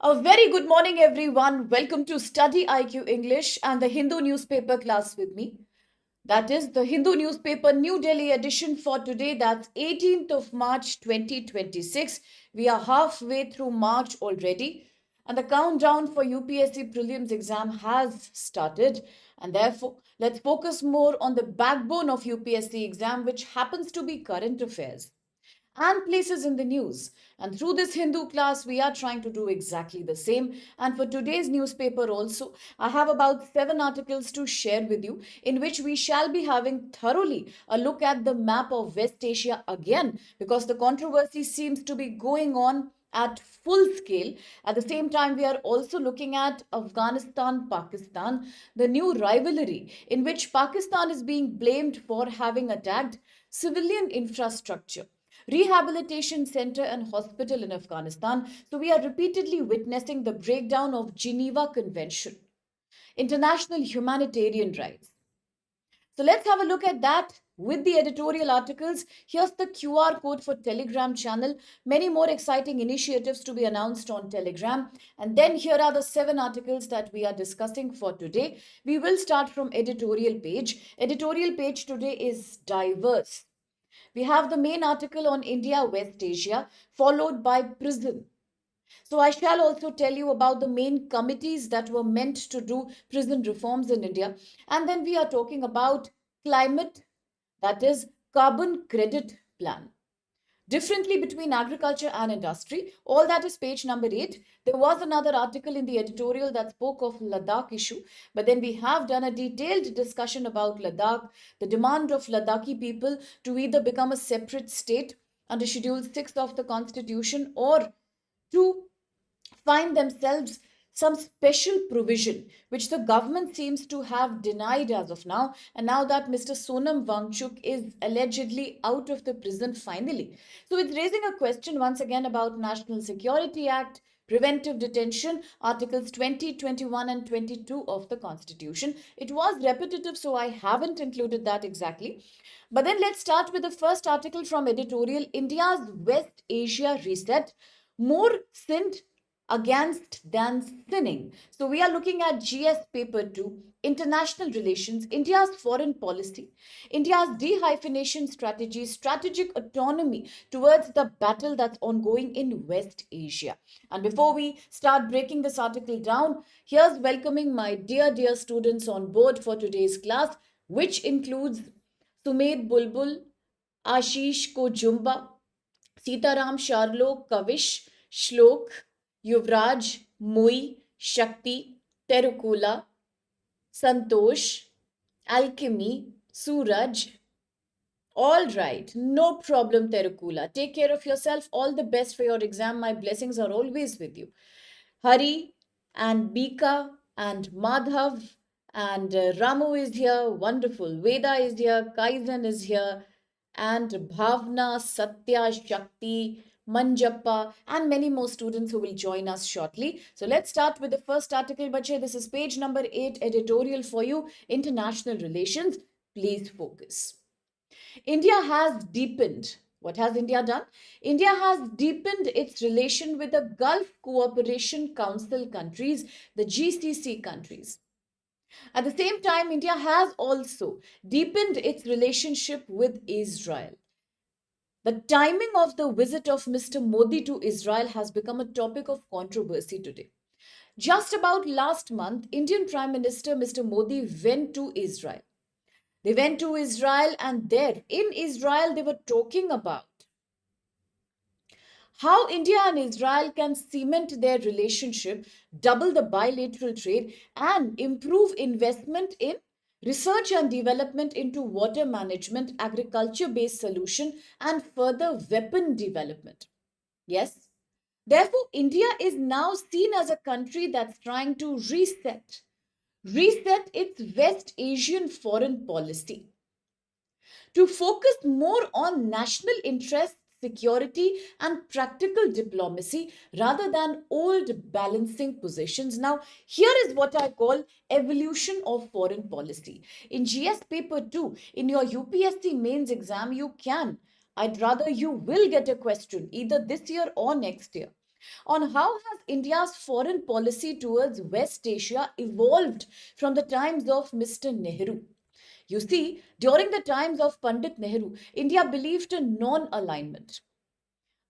A very good morning, everyone. Welcome to Study IQ English and the Hindu newspaper class with me. That is the Hindu newspaper New Delhi edition for today. That's 18th of March 2026. We are halfway through March already, and the countdown for UPSC Prelims exam has started. And therefore, let's focus more on the backbone of UPSC exam, which happens to be current affairs and places in the news. And through this Hindu class, we are trying to do exactly the same. And for today's newspaper, also, I have about 7 articles to share with you, in which we shall be having thoroughly a look at the map of West Asia again, because the controversy seems to be going on at full scale. At the same time, we are also looking at Afghanistan Pakistan, the new rivalry in which Pakistan is being blamed for having attacked civilian infrastructure, rehabilitation center and hospital in Afghanistan. So we are repeatedly witnessing the breakdown of Geneva Convention, international humanitarian rights. So let's have a look at that with the editorial articles. Here's the QR code for Telegram channel. Many more exciting initiatives to be announced on Telegram. And then here are the 7 articles that we are discussing for today. We will start from editorial page. Editorial page today is diverse. We have the main article on India, West Asia, followed by prison. So I shall also tell you about the main committees that were meant to do prison reforms in India. And then we are talking about climate, that is carbon credit plan. Differently between agriculture and industry. All that is page number 8. There was another article in the editorial that spoke of Ladakh issue, but then we have done a detailed discussion about Ladakh, the demand of Ladakhi people to either become a separate state under Schedule 6 of the Constitution or to find themselves some special provision which the government seems to have denied as of now. And now that Mr. Sonam Wangchuk is allegedly out of the prison finally, so it's raising a question once again about National Security Act, preventive detention, articles 20, 21 and 22 of the Constitution. It was repetitive, so I haven't included that exactly. But then let's start with the first article from editorial, India's West Asia reset, more sinned against than sinning. So we are looking at GS paper 2, international relations, India's foreign policy, India's dehyphenation strategy, strategic autonomy towards the battle that's ongoing in West Asia. And before we start breaking this article down, here's welcoming my dear students on board for today's class, which includes Sumed Bulbul, Ashish Kojumba, Sitaram Sharlo, Kavish, Shlok, Yuvraj, Mui, Shakti, Terukula, Santosh, Alchemy, Suraj. All right, no problem, Terukula. Take care of yourself. All the best for your exam. My blessings are always with you. Hari and Bika and Madhav and Ramu is here. Wonderful. Veda is here. Kaizen is here. And Bhavna, Satya, Shakti, Manjappa, and many more students who will join us shortly. So let's start with the first article, Bache. This is page number 8, editorial for you, International Relations. Please focus. India has deepened. What has India done? India has deepened its relation with the Gulf Cooperation Council countries, the GCC countries. At the same time, India has also deepened its relationship with Israel. The timing of the visit of Mr. Modi to Israel has become a topic of controversy today. Just about last month, Indian Prime Minister Mr. Modi went to Israel. They went to Israel, and there in Israel, they were talking about how India and Israel can cement their relationship, double the bilateral trade, and improve investment in research and development into water management, agriculture based solution, and further weapon development. Yes. Therefore, India is now seen as a country that's trying to reset its West Asian foreign policy to focus more on national interests, security, and practical diplomacy rather than old balancing positions. Now, here is what I call evolution of foreign policy. In GS paper 2, in your UPSC mains exam, I'd rather you will get a question either this year or next year on how has India's foreign policy towards West Asia evolved from the times of Mr. Nehru. You see, during the times of Pandit Nehru, India believed in non-alignment.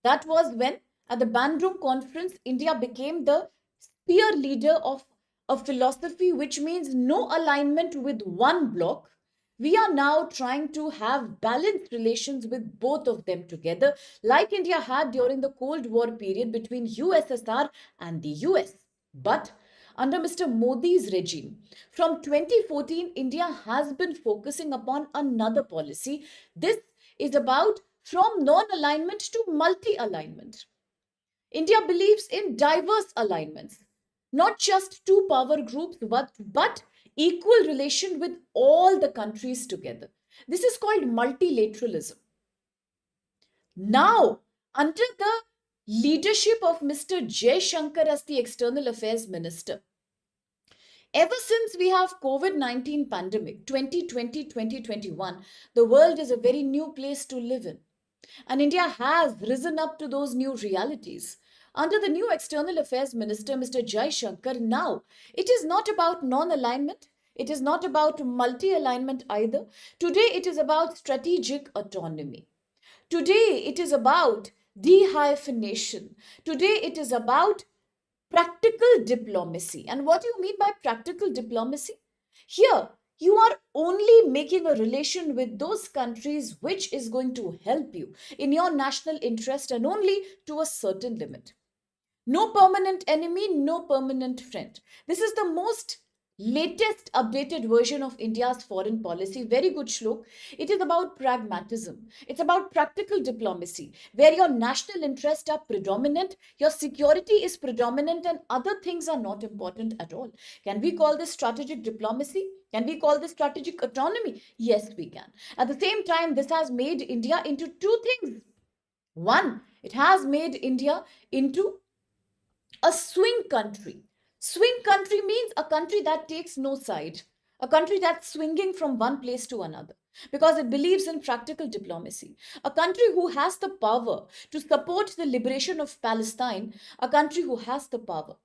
That was when, at the Bandung Conference, India became the spear leader of a philosophy which means no alignment with one bloc. We are now trying to have balanced relations with both of them together, like India had during the Cold War period between USSR and the US. But under Mr. Modi's regime, from 2014, India has been focusing upon another policy. This is about from non alignment to multi alignment. India believes in diverse alignments, not just two power groups, but equal relation with all the countries together. This is called multilateralism. Now, under the leadership of Mr. Jay Shankar as the External Affairs Minister, ever since we have COVID-19 pandemic 2020-2021, the world is a very new place to live in. And India has risen up to those new realities. Under the new External Affairs Minister, Mr. Jai Shankar, now it is not about non alignment, it is not about multi alignment either. Today it is about strategic autonomy. Today it is about dehyphenation. Today it is about practical diplomacy. And what do you mean by practical diplomacy? Here, you are only making a relation with those countries which is going to help you in your national interest and only to a certain limit. No permanent enemy, no permanent friend. This is the most latest updated version of India's foreign policy. Very good, Shlok. It is about pragmatism. It's about practical diplomacy, where your national interests are predominant, your security is predominant, and other things are not important at all. Can we call this strategic diplomacy? Can we call this strategic autonomy? Yes, we can. At the same time, this has made India into two things. One, it has made India into a swing country. Swing country means a country that takes no side, a country that's swinging from one place to another because it believes in practical diplomacy. A country who has the power to support the liberation of Palestine, a country who has the power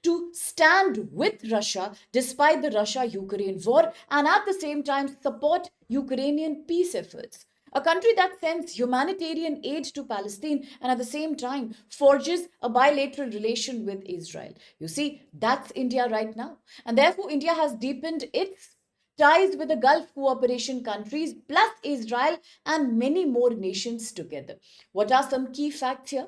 to stand with Russia despite the Russia Ukraine war and at the same time support Ukrainian peace efforts. A country that sends humanitarian aid to Palestine and at the same time forges a bilateral relation with Israel. You see, that's India right now. And therefore, India has deepened its ties with the Gulf cooperation countries, plus Israel and many more nations together. What are some key facts here?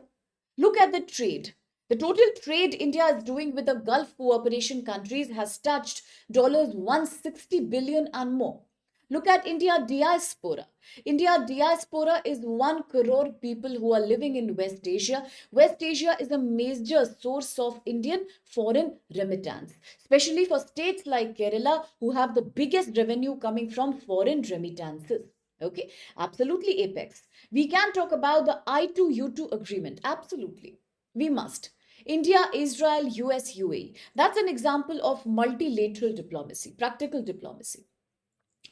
Look at the trade. The total trade India is doing with the Gulf cooperation countries has touched $160 billion and more. Look at India diaspora. India diaspora is 1 crore people who are living in West Asia. West Asia is a major source of Indian foreign remittance, especially for states like Kerala who have the biggest revenue coming from foreign remittances. Okay, absolutely apex. We can talk about the I2U2 agreement. Absolutely. We must. India, Israel, US, UAE. That's an example of multilateral diplomacy, practical diplomacy.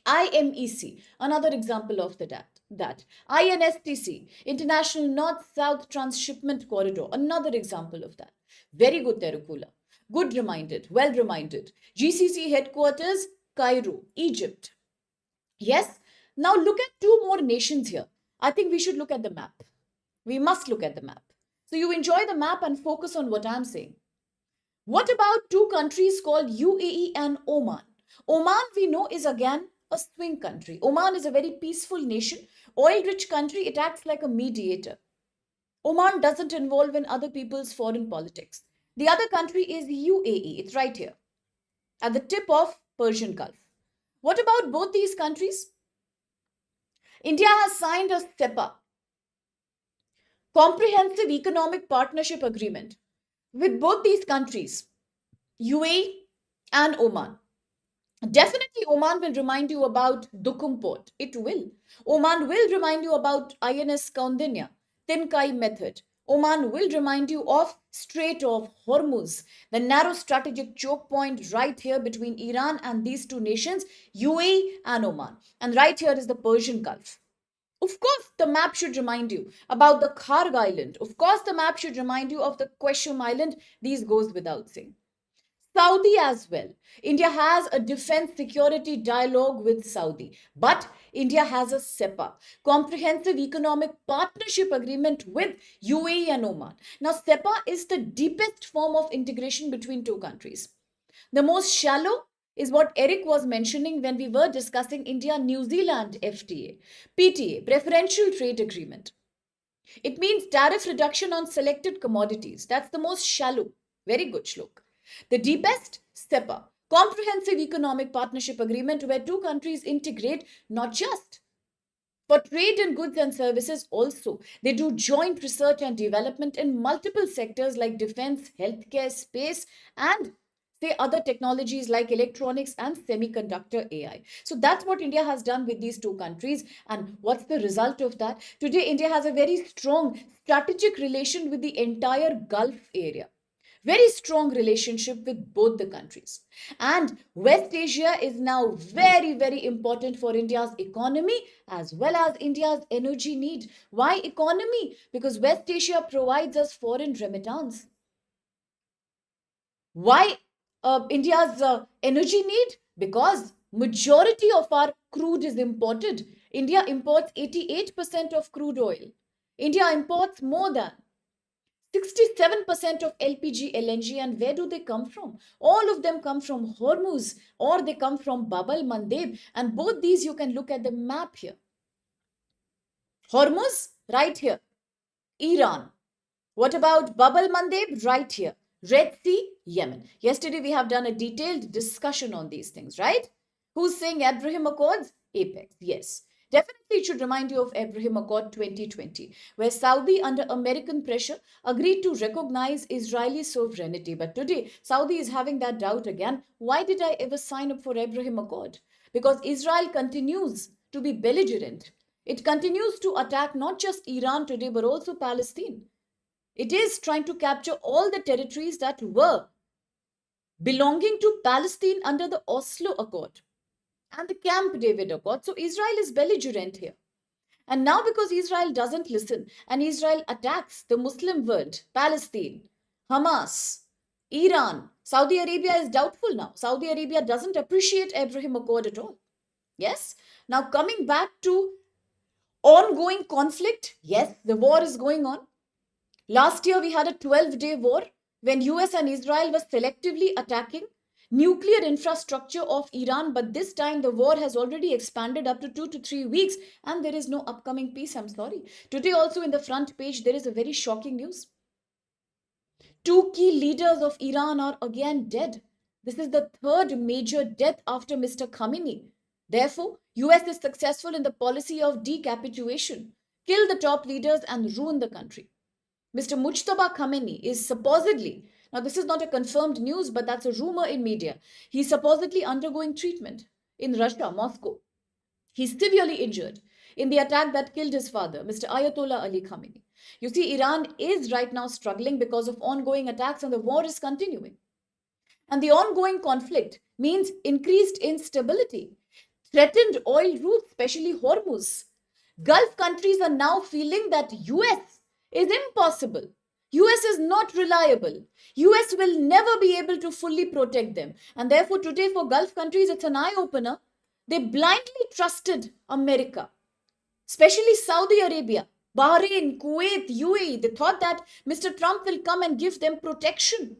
IMEC, another example of that. INSTC, International North-South Transshipment Corridor, another example of that. Very good, Terukula. Good reminded, well reminded. GCC headquarters, Cairo, Egypt. Yes, now look at two more nations here. I think we should look at the map. We must look at the map. So you enjoy the map and focus on what I'm saying. What about two countries called UAE and Oman? Oman, we know, is again a swing country. Oman is a very peaceful nation, oil-rich country. It acts like a mediator. Oman doesn't involve in other people's foreign politics. The other country is UAE. It's right here, at the tip of Persian Gulf. What about both these countries? India has signed a SEPA, Comprehensive Economic Partnership Agreement, with both these countries, UAE and Oman. Definitely, Oman will remind you about Dukum port. It will. Oman will remind you about INS Kaundinya, Tinkai method. Oman will remind you of Strait of Hormuz, the narrow strategic choke point right here between Iran and these two nations, UAE and Oman. And right here is the Persian Gulf. Of course, the map should remind you about the Kharg Island. Of course, the map should remind you of the Quesham Island. These goes without saying. Saudi as well. India has a defense security dialogue with Saudi, but India has a SEPA, Comprehensive Economic Partnership Agreement with UAE and Oman. Now, SEPA is the deepest form of integration between two countries. The most shallow is what Eric was mentioning when we were discussing India New Zealand FTA, PTA, Preferential Trade Agreement. It means tariff reduction on selected commodities. That's the most shallow. Very good, Shlok. The deepest, SEPA, Comprehensive Economic Partnership Agreement, where two countries integrate not just for trade in goods and services, also. They do joint research and development in multiple sectors like defense, healthcare, space, and say other technologies like electronics and semiconductor AI. So that's what India has done with these two countries. And what's the result of that? Today, India has a very strong strategic relation with the entire Gulf area. Very strong relationship with both the countries. And West Asia is now very, very important for India's economy as well as India's energy need. Why economy? Because West Asia provides us foreign remittance. Why India's energy need? Because majority of our crude is imported. India imports 88% of crude oil. India imports more than 67% of LPG, LNG, and where do they come from? All of them come from Hormuz or they come from Bab el Mandeb, and both these you can look at the map here. Hormuz, right here. Iran. What about Bab el Mandeb? Right here. Red Sea, Yemen. Yesterday we have done a detailed discussion on these things, right? Who's saying Abraham Accords? Apex, yes. Definitely it should remind you of Abraham Accord 2020, where Saudi, under American pressure, agreed to recognize Israeli sovereignty. But today, Saudi is having that doubt again. Why did I ever sign up for Abraham Accord? Because Israel continues to be belligerent. It continues to attack not just Iran today, but also Palestine. It is trying to capture all the territories that were belonging to Palestine under the Oslo Accord and the Camp David Accord. So Israel is belligerent here. And now because Israel doesn't listen and Israel attacks the Muslim world, Palestine, Hamas, Iran, Saudi Arabia is doubtful now. Saudi Arabia doesn't appreciate Abraham Accord at all. Yes? Now coming back to ongoing conflict, yes, the war is going on. Last year we had a 12-day war when US and Israel were selectively attacking nuclear infrastructure of Iran, but this time the war has already expanded up to 2 to 3 weeks and there is no upcoming peace. I'm sorry. Today also in the front page there is a very shocking news. Two key leaders of Iran are again dead. This is the third major death after Mr. Khamenei. Therefore, US is successful in the policy of decapitation, kill the top leaders and ruin the country. Mr. Mujtaba Khamenei is supposedly, now this is not a confirmed news, but that's a rumor in media. He's supposedly undergoing treatment in Russia, Moscow. He's severely injured in the attack that killed his father, Mr. Ayatollah Ali Khamenei. You see, Iran is right now struggling because of ongoing attacks and the war is continuing. And the ongoing conflict means increased instability, threatened oil routes, especially Hormuz. Gulf countries are now feeling that US is impossible. US is not reliable. US will never be able to fully protect them. And therefore today for Gulf countries, it's an eye-opener. They blindly trusted America, especially Saudi Arabia, Bahrain, Kuwait, UAE. They thought that Mr. Trump will come and give them protection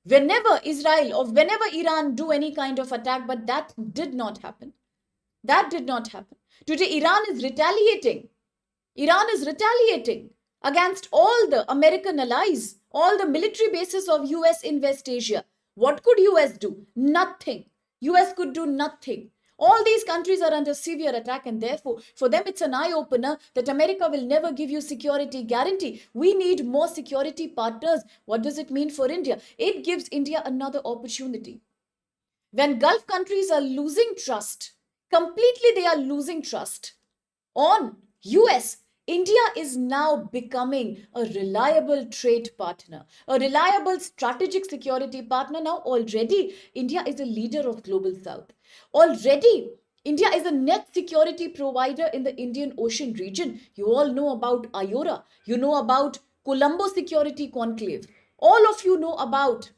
whenever Israel or whenever Iran do any kind of attack, but that did not happen. That did not happen. Today Iran is retaliating. Iran is retaliating against all the American allies, all the military bases of US in West Asia. What could US do? Nothing. US could do nothing. All these countries are under severe attack and therefore for them it's an eye-opener that America will never give you security guarantee. We need more security partners. What does it mean for India? It gives India another opportunity. When Gulf countries are losing trust, completely they are losing trust on US, India is now becoming a reliable trade partner, a reliable strategic security partner. Now already India is a leader of Global South. Already India is a net security provider in the Indian Ocean region. You all know about IORA. You know about Colombo Security Conclave. All of you know about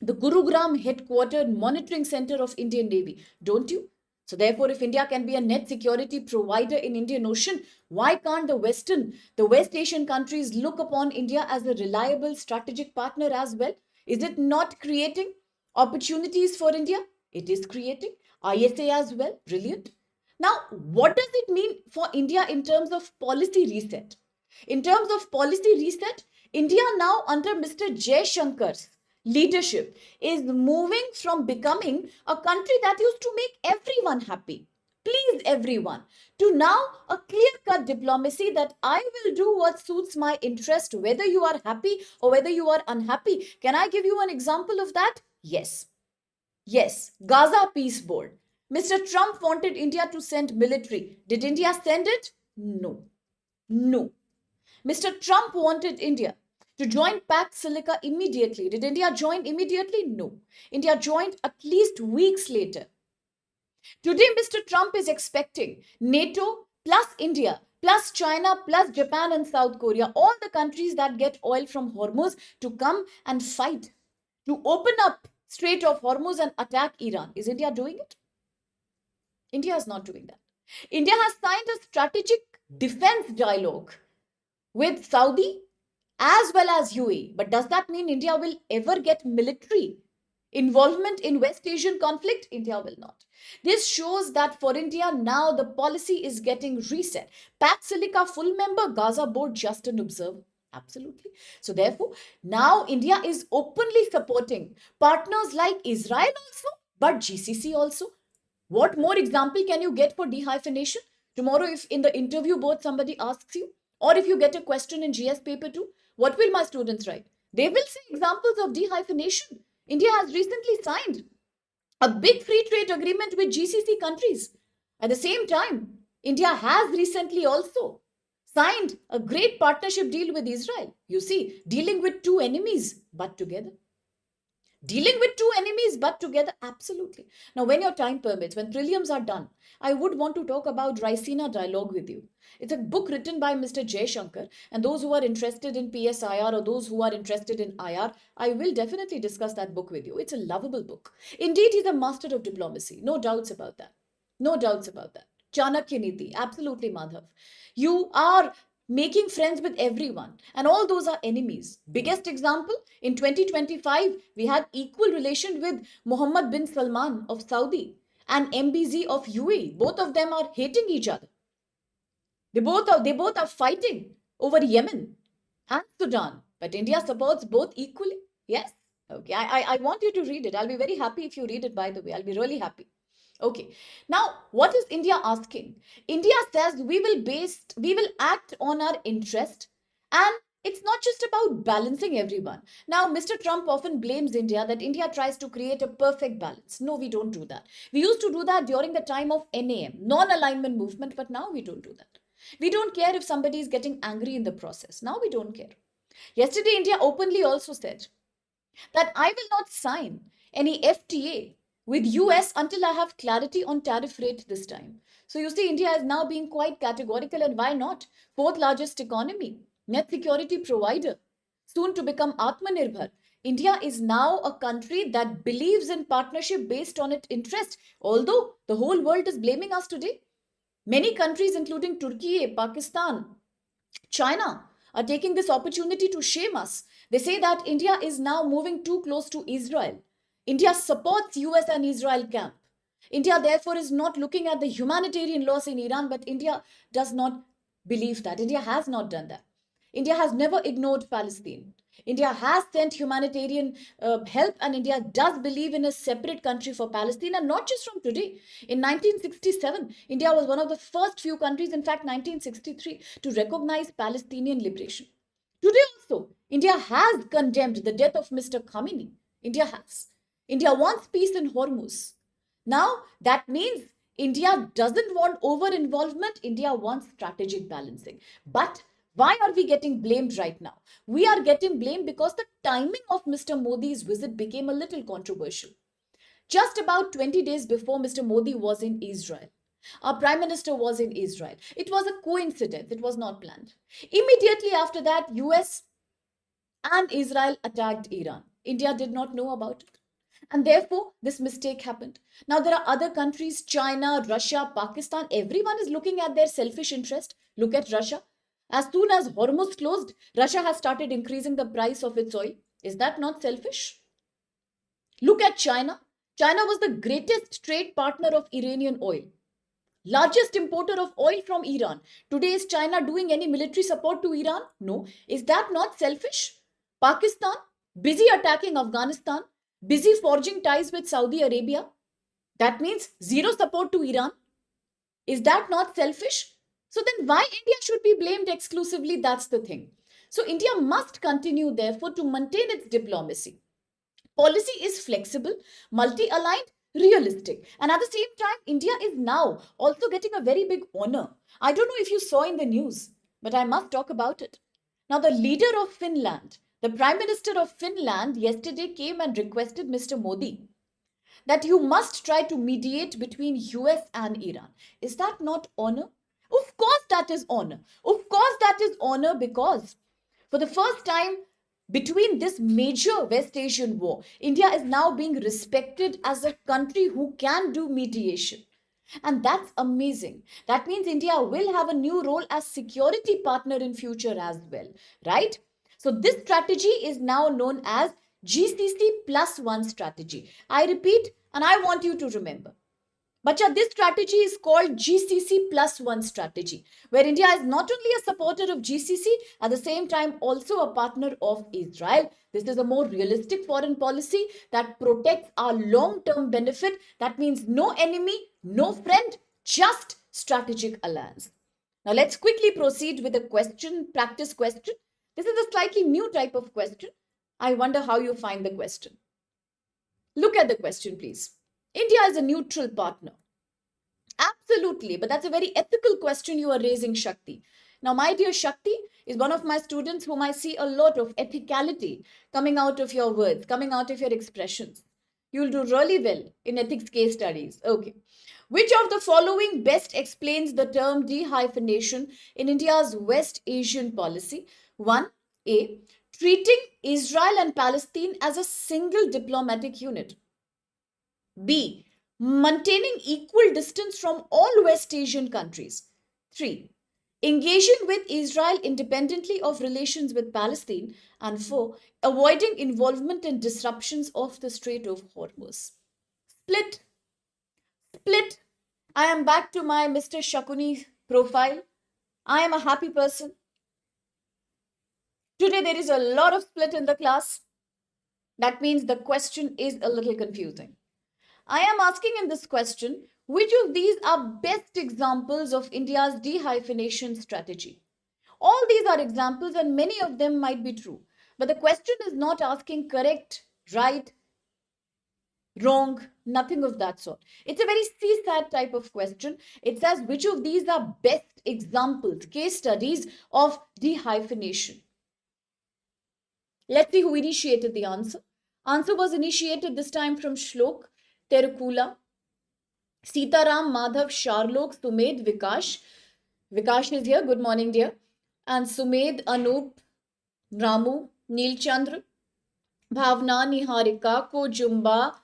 the Gurugram headquartered monitoring center of Indian Navy, don't you? So therefore, if India can be a net security provider in Indian Ocean, why can't the West Asian countries look upon India as a reliable strategic partner as well? Is it not creating opportunities for India? It is creating. ISA as well, brilliant. Now, what does it mean for India in terms of policy reset? In terms of policy reset, India now under Mr. Jaishankar's leadership is moving from becoming a country that used to make everyone happy, please everyone, to now a clear cut diplomacy that I will do what suits my interest, whether you are happy or whether you are unhappy. Can I give you an example of that? Yes. Yes, Gaza Peace Board. Mr. Trump wanted India to send military. Did India send it? No. No. Mr. Trump wanted India to join Pax Silica immediately. Did India join immediately? No. India joined at least weeks later. Today, Mr. Trump is expecting NATO plus India plus China plus Japan and South Korea, all the countries that get oil from Hormuz, to come and fight, to open up Strait of Hormuz and attack Iran. Is India doing it? India is not doing that. India has signed a strategic defense dialogue with Saudi as well as UAE. But does that mean India will ever get military involvement in West Asian conflict? India will not. This shows that for India now the policy is getting reset. Pax Silica full member, Gaza board just an observer. Absolutely. So therefore, now India is openly supporting partners like Israel also, but GCC also. What more example can you get for dehyphenation? Tomorrow, if in the interview board somebody asks you, or if you get a question in GS paper 2, what will my students write? They will say examples of dehyphenation. India has recently signed a big free trade agreement with GCC countries. At the same time, India has recently also signed a great partnership deal with Israel. You see, dealing with two enemies, but together. Dealing with two enemies, but together, absolutely. Now, when your time permits, when prelims are done, I would want to talk about Raisina dialogue with you. It's a book written by Mr. Jaishankar, and those who are interested in PSIR or those who are interested in IR, I will definitely discuss that book with you. It's a lovable book. Indeed, he's a master of diplomacy. No doubts about that. No doubts about that. Chanakya Niti, absolutely, Madhav. You are making friends with everyone, and all those are enemies. Biggest example, in 2025 we had equal relation with Mohammed bin Salman of Saudi and MBZ of UAE. Both of them are hating each other. They both are fighting over Yemen and Sudan, but India supports both equally. Yes. Okay, I want you to read it. I'll be very happy if you read it, by the way. I'll be really happy. Okay. Now, what is India asking? India says we will act on our interest, and it's not just about balancing everyone. Now, Mr. Trump often blames India that India tries to create a perfect balance. No, we don't do that. We used to do that during the time of NAM, non-alignment movement, but now we don't do that. We don't care if somebody is getting angry in the process. Now we don't care. Yesterday, India openly also said that I will not sign any FTA with US until I have clarity on tariff rate this time. So you see, India is now being quite categorical, and why not? Fourth largest economy, net security provider, soon to become Atmanirbhar. India is now a country that believes in partnership based on its interest, although the whole world is blaming us today. Many countries, including Turkey, Pakistan, China, are taking this opportunity to shame us. They say that India is now moving too close to Israel. India supports US and Israel camp. India therefore is not looking at the humanitarian loss in Iran, but India does not believe that. India has not done that. India has never ignored Palestine. India has sent humanitarian help, and India does believe in a separate country for Palestine, and not just from today. In 1967, India was one of the first few countries, in fact 1963, to recognize Palestinian liberation. Today also, India has condemned the death of Mr. Khamenei. India has. India wants peace in Hormuz. Now, that means India doesn't want over-involvement. India wants strategic balancing. But why are we getting blamed right now? We are getting blamed because the timing of Mr. Modi's visit became a little controversial. Just about 20 days before Mr. Modi was in Israel. Our Prime Minister was in Israel. It was a coincidence. It was not planned. Immediately after that, US and Israel attacked Iran. India did not know about it. And therefore, this mistake happened. Now, there are other countries, China, Russia, Pakistan. Everyone is looking at their selfish interest. Look at Russia. As soon as Hormuz closed, Russia has started increasing the price of its oil. Is that not selfish? Look at China. China was the greatest trade partner of Iranian oil, largest importer of oil from Iran. Today, is China doing any military support to Iran? No. Is that not selfish? Pakistan, busy attacking Afghanistan, busy forging ties with Saudi Arabia. That means zero support to Iran. Is that not selfish? So then why India should be blamed exclusively? That's the thing. So India must continue, therefore, to maintain its diplomacy. Policy is flexible, multi-aligned, realistic. And at the same time, India is now also getting a very big honor. I don't know if you saw in the news, but I must talk about it. Now, the leader of Finland, the Prime Minister of Finland, yesterday came and requested Mr. Modi that you must try to mediate between US and Iran. Is that not honor? Of course, that is honor. Of course, that is honor, because for the first time between this major West Asian war, India is now being respected as a country who can do mediation. And that's amazing. That means India will have a new role as security partner in future as well, right? So this strategy is now known as GCC plus one strategy. I repeat, and I want you to remember. Bacha, this strategy is called GCC plus one strategy, where India is not only a supporter of GCC, at the same time also a partner of Israel. This is a more realistic foreign policy that protects our long-term benefit. That means no enemy, no friend, just strategic alliance. Now let's quickly proceed with a question, practice question. This is a slightly new type of question. I wonder how you find the question. Look at the question, please. India is a neutral partner. Absolutely, but that's a very ethical question you are raising, Shakti. Now, my dear Shakti is one of my students whom I see a lot of ethicality coming out of your words, coming out of your expressions. You'll do really well in ethics case studies. Okay. Which of the following best explains the term de-hyphenation in India's West Asian policy? 1. A. Treating Israel and Palestine as a single diplomatic unit. B. Maintaining equal distance from all West Asian countries. 3. Engaging with Israel independently of relations with Palestine. And 4. Avoiding involvement in disruptions of the Strait of Hormuz. Split. Split. I am back to my Mr. Shakuni profile. I am a happy person. Today there is a lot of split in the class. That means the question is a little confusing. I am asking in this question, which of these are best examples of India's de-hyphenation strategy? All these are examples and many of them might be true. But the question is not asking correct, right, wrong, nothing of that sort. It's a very CSAT type of question. It says which of these are best examples, case studies of de-hyphenation. Let's see who initiated the answer. Answer was initiated this time from Shlok, Terukula, Sitaram, Madhav, Sharlok, Sumed, Vikash. Vikash is here. Good morning, dear. And Sumed, Anup, Ramu, Neelchandra, Bhavna, Niharika, Kojumba,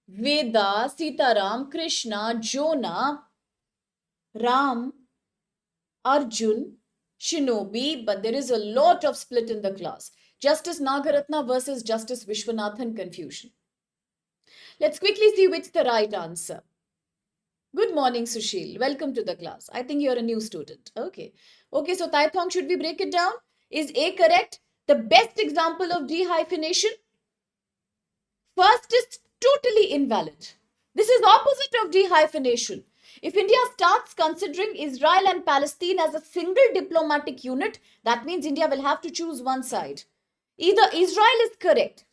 Veda, Sitaram, Krishna, Jonah, Ram, Arjun, Shinobi. But there is a lot of split in the class. Justice Nagaratna versus Justice Vishwanathan confusion. Let's quickly see which is the right answer. Good morning, Sushil. Welcome to the class. I think you're a new student. Okay. Okay, so Taithong, should we break it down? Is A correct? The best example of de-hyphenation? First is totally invalid. This is opposite of de-hyphenation. If India starts considering Israel and Palestine as a single diplomatic unit, that means India will have to choose one side. Either Israel is correct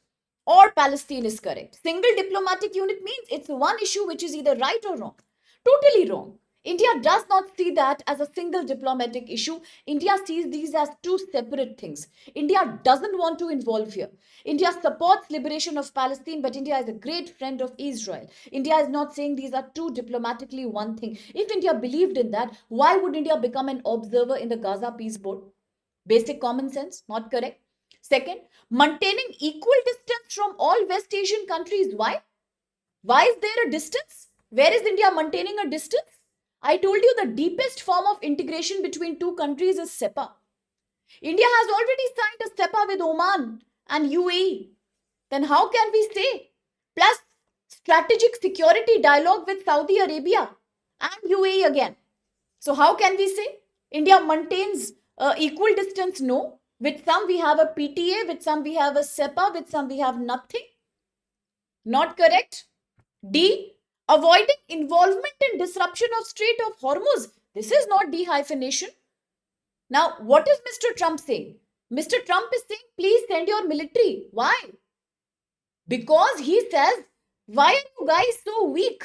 or Palestine is correct. Single diplomatic unit means it's one issue which is either right or wrong. Totally wrong. India does not see that as a single diplomatic issue. India sees these as two separate things. India doesn't want to involve here. India supports liberation of Palestine, but India is a great friend of Israel. India is not saying these are two diplomatically one thing. If India believed in that, why would India become an observer in the Gaza Peace Board? Basic common sense, not correct. Second, maintaining equal distance from all West Asian countries. Why? Why is there a distance? Where is India maintaining a distance? I told you the deepest form of integration between two countries is SEPA. India has already signed a SEPA with Oman and UAE. Then how can we say? Plus, strategic security dialogue with Saudi Arabia and UAE again. So how can we say India maintains equal distance? No. With some we have a PTA, with some we have a SEPA, with some we have nothing. Not correct. D. Avoiding involvement in disruption of Strait of Hormuz. This is not dehyphenation. Now, what is Mr. Trump saying? Mr. Trump is saying, please send your military. Why? Because he says, why are you guys so weak?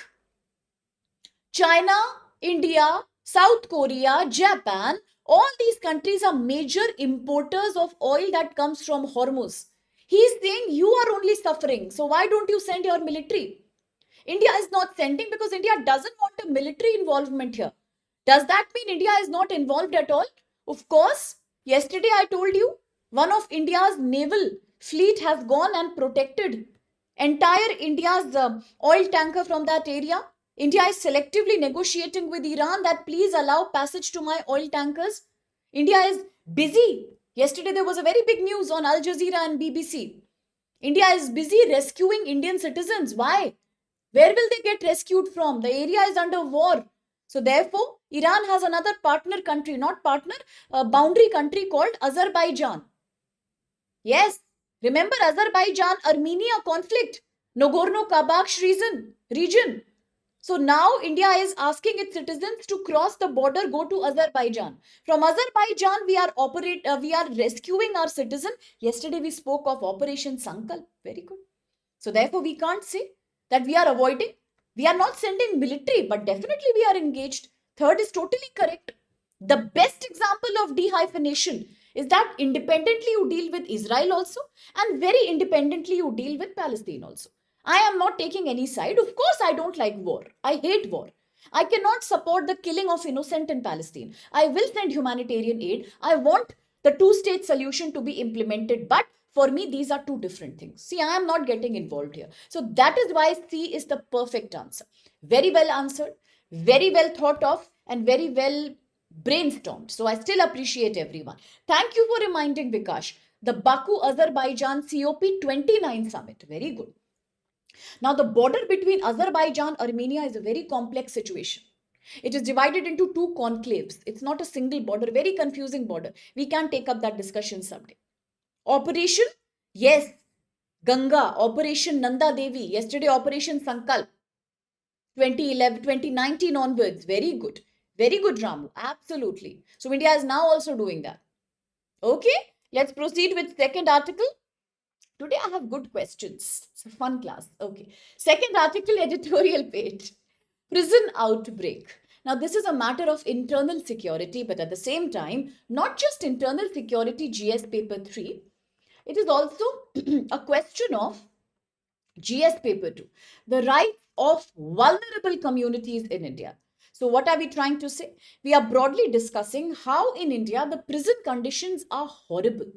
China, India, South Korea, Japan, all these countries are major importers of oil that comes from Hormuz. He is saying you are only suffering. So why don't you send your military? India is not sending because India doesn't want a military involvement here. Does that mean India is not involved at all? Of course. Yesterday I told you one of India's naval fleet has gone and protected entire India's oil tanker from that area. India is selectively negotiating with Iran that please allow passage to my oil tankers. India is busy. Yesterday there was a very big news on Al Jazeera and BBC. India is busy rescuing Indian citizens. Why? Where will they get rescued from? The area is under war. So therefore, Iran has another partner country, not partner, a boundary country called Azerbaijan. Yes, remember Azerbaijan-Armenia conflict, Nagorno-Karabakh region. So now India is asking its citizens to cross the border, go to Azerbaijan. From Azerbaijan, we are rescuing our citizen. Yesterday we spoke of Operation Sankalp. Very good. So therefore, we can't say that we are avoiding. We are not sending military, but definitely we are engaged. Third is totally correct. The best example of dehyphenation is that independently you deal with Israel also, and very independently you deal with Palestine also. I am not taking any side. Of course, I don't like war. I hate war. I cannot support the killing of innocent in Palestine. I will send humanitarian aid. I want the two-state solution to be implemented, but for me, these are two different things. See, I am not getting involved here. So that is why C is the perfect answer. Very well answered, very well thought of, and very well brainstormed. So I still appreciate everyone. Thank you for reminding Vikash. The Baku Azerbaijan COP29 summit. Very good. Now, the border between Azerbaijan and Armenia is a very complex situation. It is divided into two conclaves. It's not a single border, very confusing border. We can take up that discussion someday. Operation, yes, Ganga, Operation Nanda Devi, yesterday Operation Sankalp, 2011, 2019 onwards, very good. Very good, Ramu, absolutely. So India is now also doing that. Okay, let's proceed with second article. Today I have good questions. It's a fun class. Okay. Second article, editorial page. Prison outbreak. Now, this is a matter of internal security, but at the same time, not just internal security, GS paper 3. It is also a question of GS paper 2. The rights of vulnerable communities in India. So what are we trying to say? We are broadly discussing how in India the prison conditions are horrible.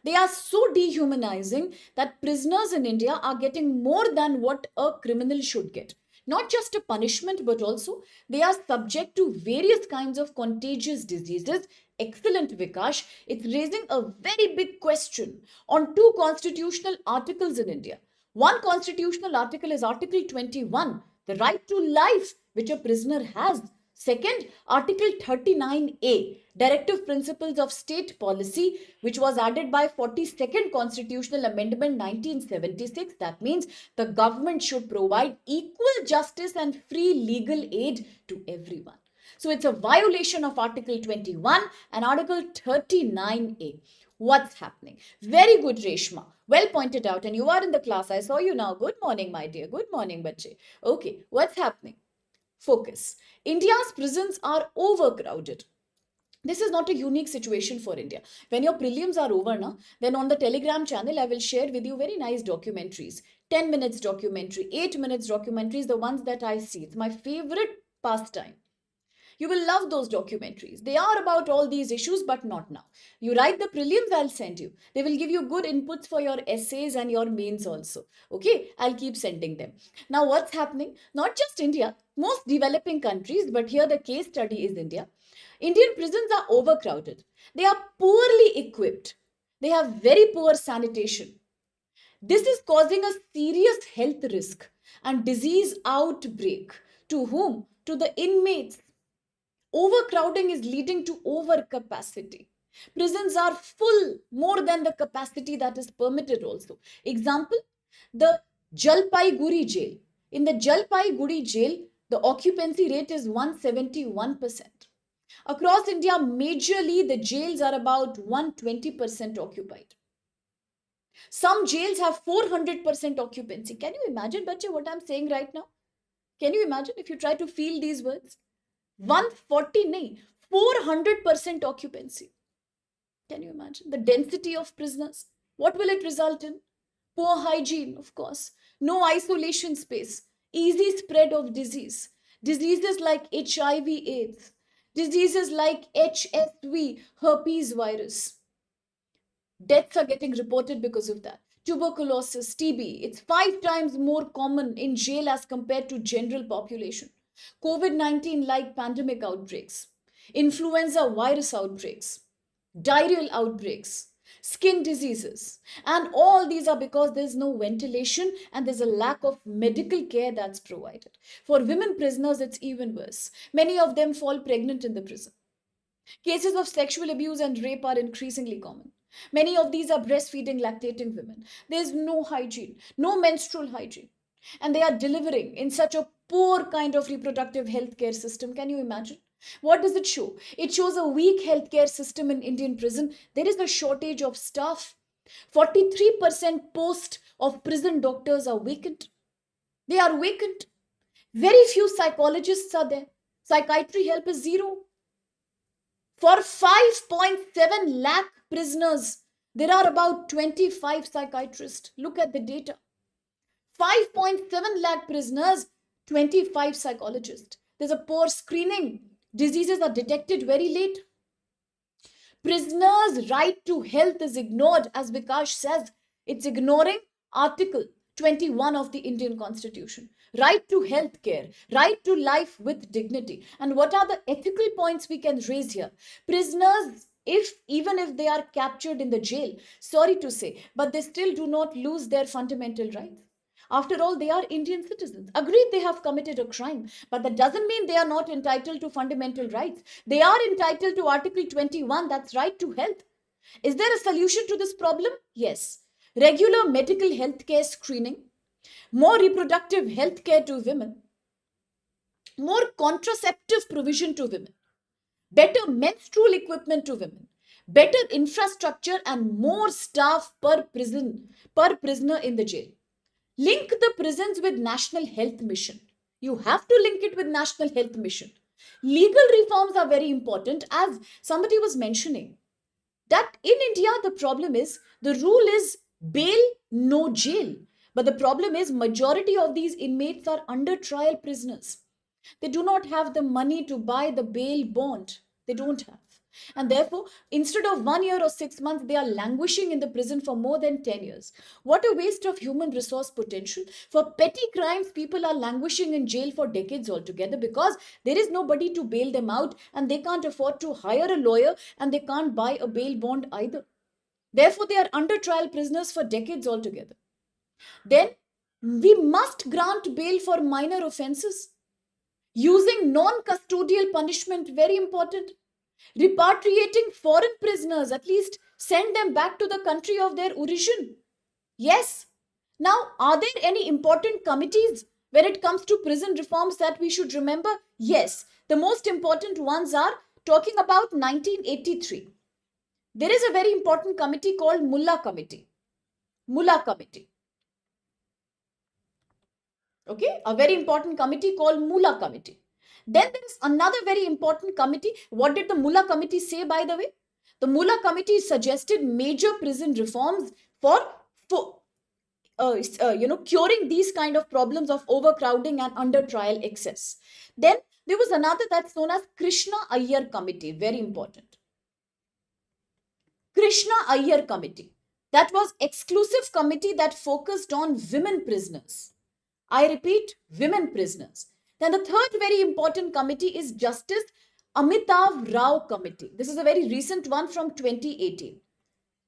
They are so dehumanizing that prisoners in India are getting more than what a criminal should get. Not just a punishment, but also they are subject to various kinds of contagious diseases. Excellent, Vikash. It's raising a very big question on two constitutional articles in India. One constitutional article is Article 21, the right to life, which a prisoner has. Second, Article 39A, Directive Principles of State Policy, which was added by 42nd Constitutional Amendment 1976. That means the government should provide equal justice and free legal aid to everyone. So it's a violation of Article 21 and Article 39A. What's happening? Very good, Reshma. Well pointed out. And you are in the class. I saw you now. Good morning, my dear. Good morning, bache. Okay, what's happening? Focus. India's prisons are overcrowded. This is not a unique situation for India. When your prelims are over now, then on the Telegram channel, I will share with you very nice documentaries. 10 minutes documentary, 8 minutes documentaries, the ones that I see. It's my favorite pastime. You will love those documentaries. They are about all these issues, but not now. You write the prelims, I'll send you. They will give you good inputs for your essays and your mains also. Okay, I'll keep sending them. Now, what's happening? Not just India, most developing countries, but here the case study is India. Indian prisons are overcrowded. They are poorly equipped. They have very poor sanitation. This is causing a serious health risk and disease outbreak. To whom? To the inmates. Overcrowding is leading to overcapacity. Prisons are full more than the capacity that is permitted also. Example, the Jalpaiguri jail. In the Jalpaiguri jail, the occupancy rate is 171%. Across India, majorly the jails are about 120% occupied. Some jails have 400% occupancy. Can you imagine, Bache, what I'm saying right now? Can you imagine if you try to feel these words? 140, nahi, 400% occupancy. Can you imagine the density of prisoners? What will it result in? Poor hygiene, of course. No isolation space. Easy spread of disease. Diseases like HIV/AIDS. Diseases like HSV, herpes virus. Deaths are getting reported because of that. Tuberculosis, TB, it's 5 times more common in jail as compared to general population. COVID-19 like pandemic outbreaks, influenza virus outbreaks, diarrheal outbreaks, skin diseases. And all these are because there's no ventilation and there's a lack of medical care that's provided. For women prisoners, it's even worse. Many of them fall pregnant in the prison. Cases of sexual abuse and rape are increasingly common. Many of these are breastfeeding, lactating women. There's no hygiene, no menstrual hygiene. And they are delivering in such a poor kind of reproductive healthcare system. Can you imagine? What does it show? It shows a weak healthcare system in Indian prison. There is a shortage of staff. 43% post of prison doctors are vacant. They are vacant. Very few psychologists are there. Psychiatry help is zero. For 5.7 lakh prisoners, there are about 25 psychiatrists. Look at the data. 5.7 lakh prisoners, 25 psychologists. There's a poor screening. Diseases are detected very late. Prisoners' right to health is ignored, as Vikash says. It's ignoring Article 21 of the Indian Constitution. Right to health care, right to life with dignity. And what are the ethical points we can raise here? Prisoners, even if they are captured in the jail, sorry to say, but they still do not lose their fundamental rights. After all, they are Indian citizens. Agreed, they have committed a crime, but that doesn't mean they are not entitled to fundamental rights. They are entitled to Article 21, that's right to health. Is there a solution to this problem? Yes. Regular medical health care screening, more reproductive health care to women, more contraceptive provision to women, better menstrual equipment to women, better infrastructure, and more staff per prisoner in the jail. Link the prisons with National Health Mission. You have to link it with National Health Mission. Legal reforms are very important, as somebody was mentioning. That in India, the problem is the rule is bail, no jail. But the problem is majority of these inmates are under trial prisoners. They do not have the money to buy the bail bond. They don't have. And therefore, instead of 1 year or 6 months, they are languishing in the prison for more than 10 years. What a waste of human resource potential. For petty crimes, people are languishing in jail for decades altogether because there is nobody to bail them out and they can't afford to hire a lawyer and they can't buy a bail bond either. Therefore, they are under trial prisoners for decades altogether. Then, we must grant bail for minor offenses. Using non-custodial punishment, very important. Repatriating foreign prisoners, at least send them back to the country of their origin. Yes. Now, are there any important committees when it comes to prison reforms that we should remember? Yes. The most important ones are talking about 1983. There is a very important committee called Mullah Committee. Mullah Committee. Okay, a very important committee called Mullah Committee. Then there is another very important committee. What did the Mullah committee say, by the way? The Mullah committee suggested major prison reforms for, for curing these kind of problems of overcrowding and under trial excess. Then there was another that's known as Krishna Iyer committee, very important. Krishna Iyer committee, that was exclusive committee that focused on women prisoners. I repeat, women prisoners. Then the third very important committee is Justice Amitav Rao committee. This is a very recent one from 2018.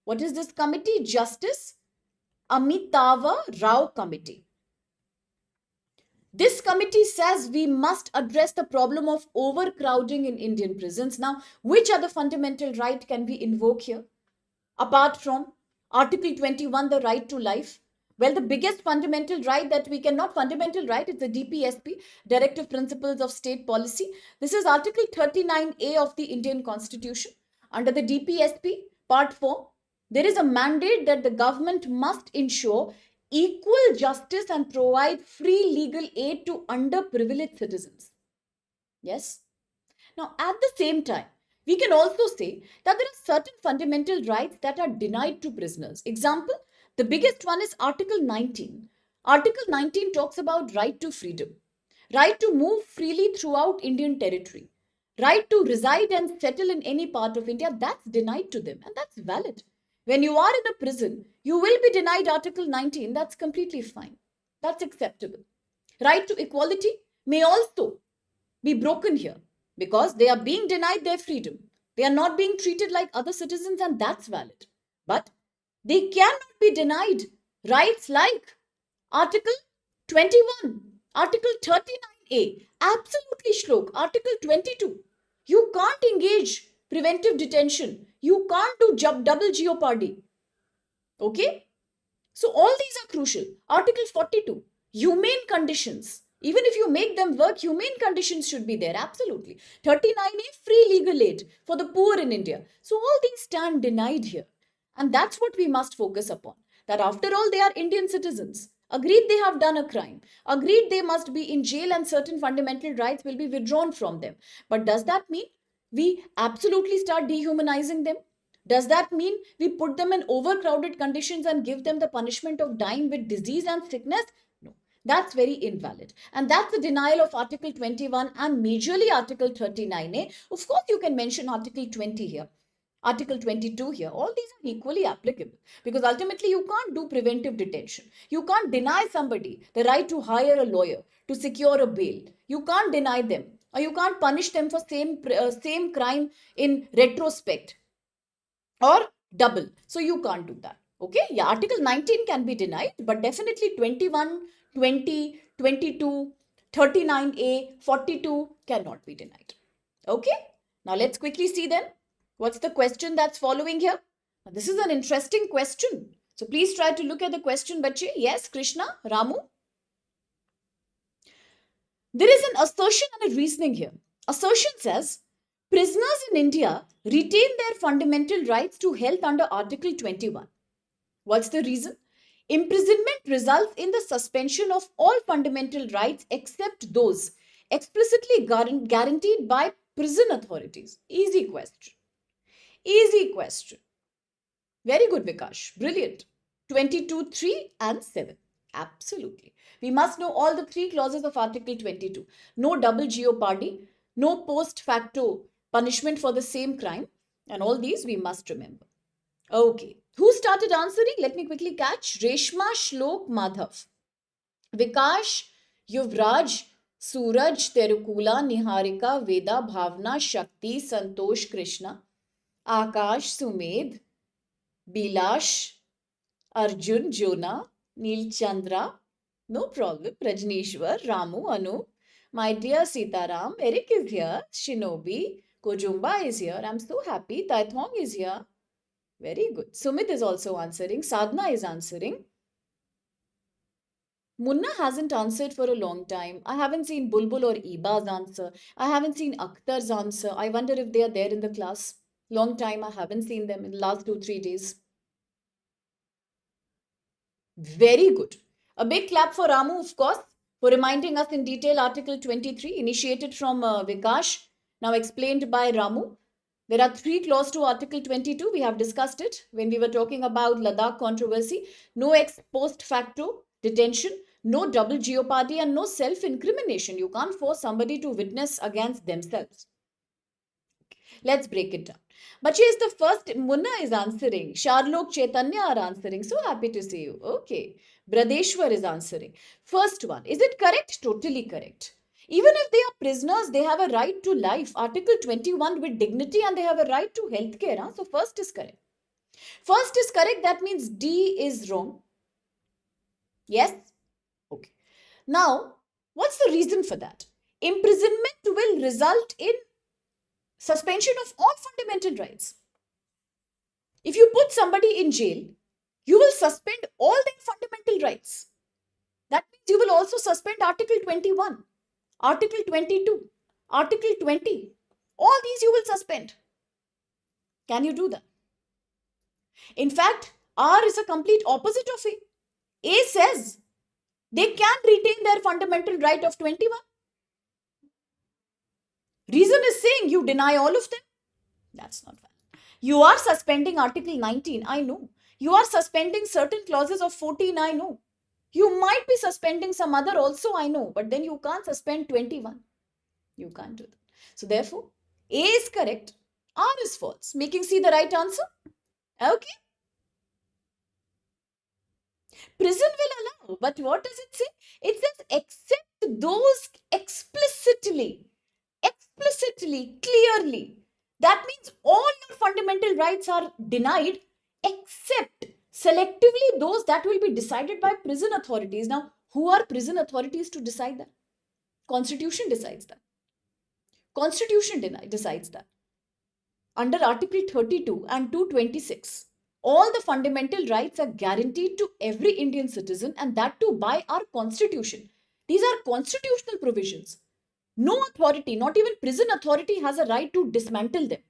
What is this committee? Justice Amitava Rao committee. This committee says we must address the problem of overcrowding in Indian prisons. Now, which other fundamental right can we invoke here? Apart from Article 21, the right to life. Well, the biggest fundamental right that we can, not fundamental right, it's the DPSP, Directive Principles of State Policy. This is Article 39A of the Indian Constitution. Under the DPSP, Part 4, there is a mandate that the government must ensure equal justice and provide free legal aid to underprivileged citizens. Yes? Now, at the same time, we can also say that there are certain fundamental rights that are denied to prisoners. Example, the biggest one is Article 19. Article 19 talks about right to freedom, right to move freely throughout Indian territory, right to reside and settle in any part of India. That's denied to them, and that's valid. When you are in a prison, you will be denied Article 19. That's completely fine. That's acceptable. Right to equality may also be broken here, because they are being denied their freedom. They are not being treated like other citizens, and that's valid. But they cannot be denied rights like Article 21, Article 39A, absolutely Shlok, Article 22. You can't engage preventive detention. You can't do double jeopardy. Okay? So all these are crucial. Article 42, humane conditions. Even if you make them work, humane conditions should be there. Absolutely. 39A, free legal aid for the poor in India. So all these stand denied here. And that's what we must focus upon. That after all, they are Indian citizens. Agreed they have done a crime. Agreed they must be in jail and certain fundamental rights will be withdrawn from them. But does that mean we absolutely start dehumanizing them? Does that mean we put them in overcrowded conditions and give them the punishment of dying with disease and sickness? No, that's very invalid. And that's the denial of Article 21 and majorly Article 39A. Of course, you can mention Article 20 here. Article 22 here, all these are equally applicable, because ultimately you can't do preventive detention. You can't deny somebody the right to hire a lawyer to secure a bail. You can't deny them, or you can't punish them for same crime in retrospect or double. So you can't do that. Okay, yeah, Article 19 can be denied, but definitely 21, 20, 22, 39A, 42 cannot be denied. Okay, now let's quickly see them. What's the question that's following here? Now, this is an interesting question. So please try to look at the question, bache. Yes, Krishna, Ramu. There is an assertion and a reasoning here. Assertion says, prisoners in India retain their fundamental rights to health under Article 21. What's the reason? Imprisonment results in the suspension of all fundamental rights except those explicitly guaranteed by prison authorities. Easy question. Easy question. Very good, Vikash. Brilliant. 22, 3 and 7. Absolutely. We must know all the three clauses of Article 22. No double jeopardy, no post facto punishment for the same crime, and all these we must remember. Okay. Who started answering? Let me quickly catch. Reshma, Shlok, Madhav. Vikash, Yuvraj, Suraj, Terukula, Niharika, Veda, Bhavna, Shakti, Santosh, Krishna, Akash, Sumed, Bilash, Arjun, Jonah, Neil Chandra, no problem, Rajneeshwar, Ramu, Anu, my dear Sitaram, Eric is here, Shinobi, Kojumba is here, I'm so happy, Taithong is here, very good. Sumit is also answering, Sadhna is answering. Munna hasn't answered for a long time. I haven't seen Bulbul or Iba's answer. I haven't seen Akhtar's answer. I wonder if they are there in the class. Long time I haven't seen them in the last 2-3 days. Very good. A big clap for Ramu, of course, for reminding us in detail Article 23, initiated from Vikash, now explained by Ramu. There are three clauses to Article 22. We have discussed it when we were talking about Ladakh controversy. No ex post facto detention, no double jeopardy, and no self-incrimination. You can't force somebody to witness against themselves. Let's break it down. Bachi is the first. Munna is answering. Sharlok Chaitanya are answering. So happy to see you. Okay. Bradeshwar is answering. First one. Is it correct? Totally correct. Even if they are prisoners, they have a right to life. Article 21 with dignity, and they have a right to healthcare. Huh? So first is correct. First is correct. That means D is wrong. Yes? Okay. Now, what's the reason for that? Imprisonment will result in suspension of all fundamental rights. If you put somebody in jail, you will suspend all their fundamental rights. That means you will also suspend Article 21, Article 22, Article 20. All these you will suspend. Can you do that? In fact, R is a complete opposite of A. A says they can retain their fundamental right of 21. Reason is saying you deny all of them. That's not valid. You are suspending Article 19, I know. You are suspending certain clauses of 14, I know. You might be suspending some other also, I know. But then you can't suspend 21. You can't do that. So therefore, A is correct, R is false, making C the right answer. Okay. Prison will allow, but what does it say? It says except those explicitly, clearly. That means all your fundamental rights are denied except selectively those that will be decided by prison authorities. Now, who are prison authorities to decide that? Constitution decides that. Constitution decides that. Under Article 32 and 226, all the fundamental rights are guaranteed to every Indian citizen, and that too by our constitution. These are constitutional provisions. No authority, not even prison authority, has a right to dismantle them.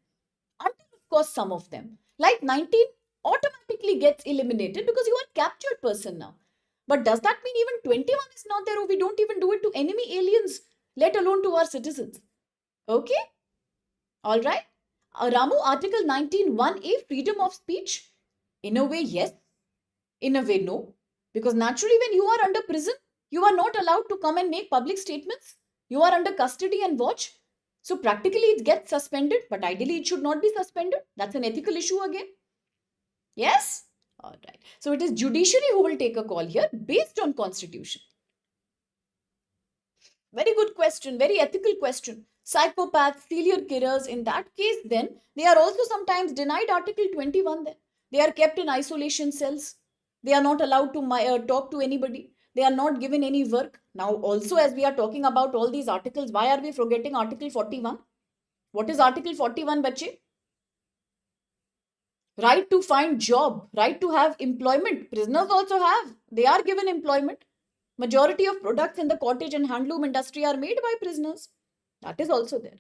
Until, of course, some of them, like 19, automatically gets eliminated because you are a captured person now. But does that mean even 21 is not there, or we don't even do it to enemy aliens, let alone to our citizens? Okay? All right? Ramu, Article 19, 1A, freedom of speech. In a way, yes. In a way, no. Because naturally, when you are under prison, you are not allowed to come and make public statements. You are under custody and watch. So practically it gets suspended, but ideally it should not be suspended. That's an ethical issue again. Yes? All right. So it is judiciary who will take a call here based on constitution. Very good question. Very ethical question. Psychopaths, serial killers, in that case then, they are also sometimes denied Article 21 then. They are kept in isolation cells. They are not allowed to talk to anybody. They are not given any work. Now also, as we are talking about all these articles, why are we forgetting Article 41? What is Article 41, bache? Right to find job, right to have employment. Prisoners also have. They are given employment. Majority of products in the cottage and handloom industry are made by prisoners. That is also there.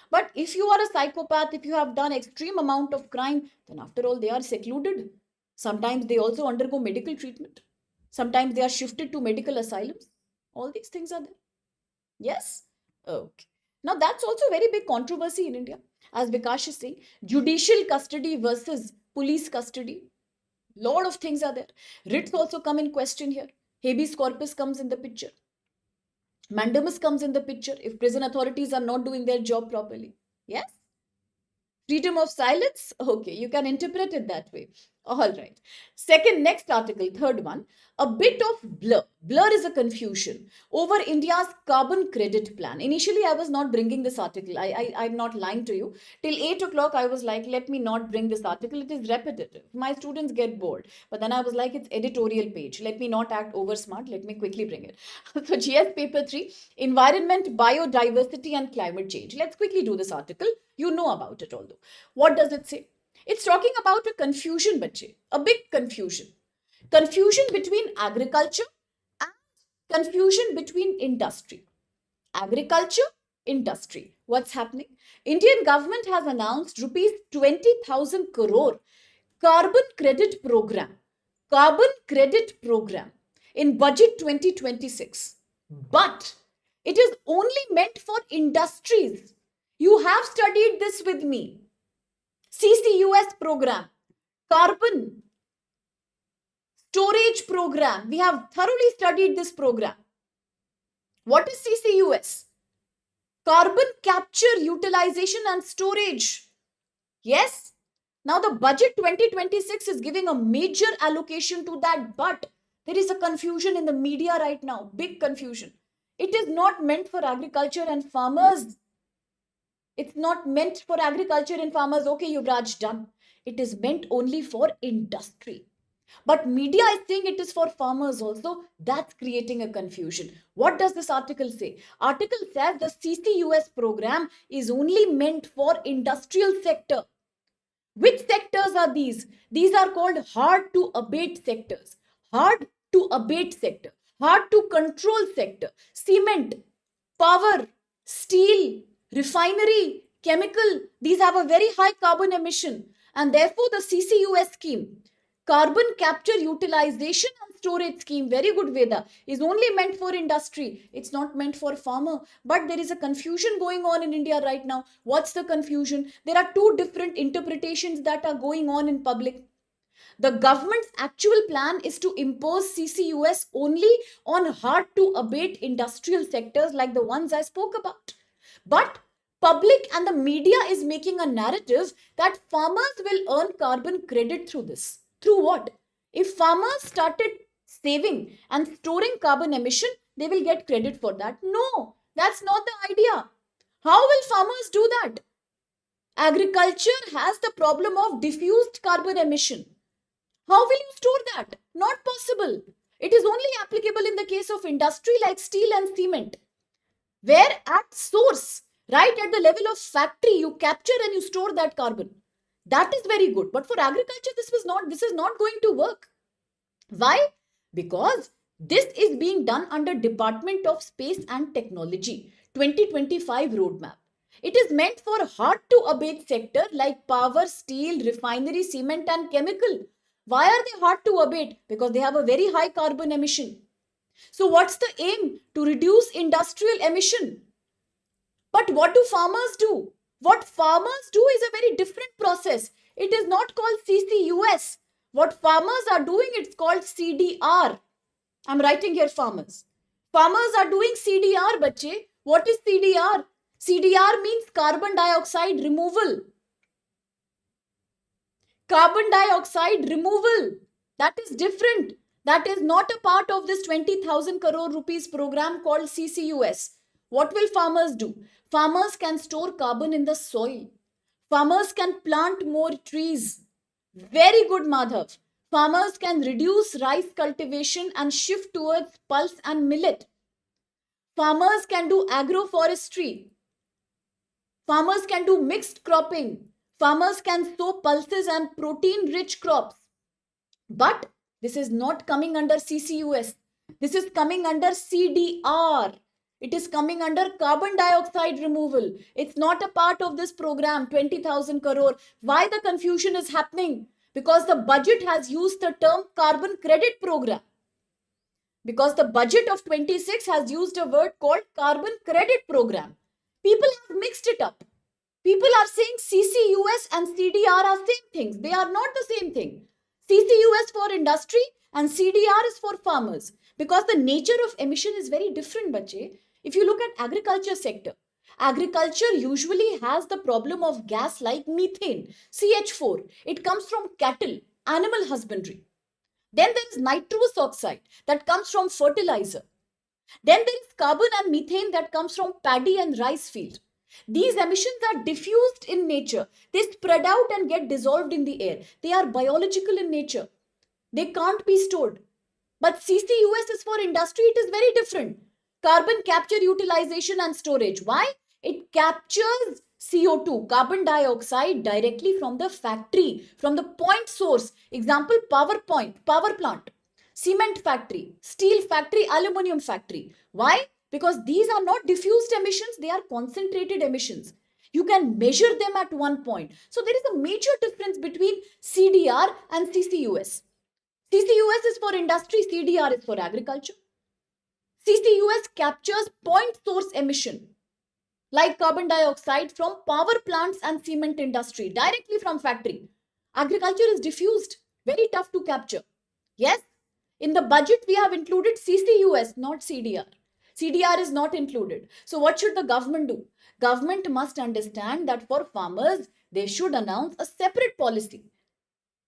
But if you are a psychopath, if you have done extreme amount of crime, then after all, they are secluded. Sometimes they also undergo medical treatment. Sometimes they are shifted to medical asylums. All these things are there. Yes? Okay. Now that's also very big controversy in India. As Vikash is saying, judicial custody versus police custody. Lot of things are there. Writs also come in question here. Habeas corpus comes in the picture. Mandamus comes in the picture if prison authorities are not doing their job properly. Yes? Freedom of silence? Okay, you can interpret it that way. All right. Second, next article, third one. A bit of blur. Blur is a confusion over India's carbon credit plan. Initially, I was not bringing this article. I'm not lying to you. Till 8 o'clock, I was like, let me not bring this article. It is repetitive. My students get bored. But then I was like, it's editorial page. Let me not act over smart. Let me quickly bring it. So GS paper 3, environment, biodiversity and climate change. Let's quickly do this article. You know about it although. What does it say? It's talking about a confusion, bache. A big confusion. Confusion between agriculture and confusion between industry. Agriculture, industry. What's happening? Indian government has announced rupees 20,000 crore carbon credit program. Carbon credit program in budget 2026. but it is only meant for industries. You have studied this with me. CCUS program, carbon storage program. We have thoroughly studied this program. What is CCUS? Carbon capture, utilization and storage. Yes. Now the budget 2026 is giving a major allocation to that, but there is a confusion in the media right now. Big confusion. It is not meant for agriculture and farmers. It's not meant for agriculture and farmers. Okay, Yuvraj, done. It is meant only for industry. But media is saying it is for farmers also. That's creating a confusion. What does this article say? Article says the CCUS program is only meant for industrial sector. Which sectors are these? These are called hard to abate sectors. Hard to abate sector. Hard to control sector. Cement, power, steel, refinery, chemical. These have a very high carbon emission. And therefore the CCUS scheme, carbon capture utilization and storage scheme, very good Veda, is only meant for industry. It's not meant for farmer. But there is a confusion going on in India right now. What's the confusion? There are two different interpretations that are going on in public. The government's actual plan is to impose CCUS only on hard to abate industrial sectors like the ones I spoke about. But public and the media is making a narrative that farmers will earn carbon credit through this. Through what? If farmers started saving and storing carbon emission, they will get credit for that. No, that's not the idea. How will farmers do that? Agriculture has the problem of diffused carbon emission. How will you store that? Not possible. It is only applicable in the case of industry like steel and cement, where at source, right at the level of factory, you capture and you store that carbon. That is very good. But for agriculture, this is not going to work. Why? Because this is being done under Department of Space and Technology 2025 roadmap. It is meant for hard to abate sector like power, steel, refinery, cement and chemical. Why are they hard to abate? Because they have a very high carbon emission. So what's the aim? To reduce industrial emission. But what do farmers do? What farmers do is a very different process. It is not called CCUS. What farmers are doing, it's called CDR. I'm writing here farmers. Farmers are doing CDR, bache. What is CDR? CDR means carbon dioxide removal. Carbon dioxide removal. That is different. That is not a part of this 20,000 crore rupees program called CCUS. What will farmers do? Farmers can store carbon in the soil. Farmers can plant more trees. Very good, Madhav. Farmers can reduce rice cultivation and shift towards pulse and millet. Farmers can do agroforestry. Farmers can do mixed cropping. Farmers can sow pulses and protein-rich crops. But this is not coming under CCUS. This is coming under CDR. It is coming under carbon dioxide removal. It's not a part of this program, 20,000 crore. Why the confusion is happening? Because the budget has used the term carbon credit program. Because the budget of 26 has used a word called carbon credit program. People have mixed it up. People are saying CCUS and CDR are same things. They are not the same thing. CCUS for industry and CDR is for farmers. Because the nature of emission is very different, bache. If you look at agriculture sector, agriculture usually has the problem of gas like methane, CH4. It comes from cattle, animal husbandry. Then there is nitrous oxide that comes from fertilizer. Then there is carbon and methane that comes from paddy and rice field. These emissions are diffused in nature. They spread out and get dissolved in the air. They are biological in nature. They can't be stored. But CCUS is for industry. It is very different. Carbon capture, utilization and storage. Why? It captures CO2, carbon dioxide directly from the factory, from the point source. Example, power plant, cement factory, steel factory, aluminium factory. Why? Because these are not diffused emissions, they are concentrated emissions. You can measure them at one point. So there is a major difference between CDR and CCUS. CCUS is for industry, CDR is for agriculture. CCUS captures point source emission like carbon dioxide from power plants and cement industry directly from factory. Agriculture is diffused, very tough to capture. Yes, in the budget we have included CCUS, not CDR. CDR is not included. So what should the government do? Government must understand that for farmers they should announce a separate policy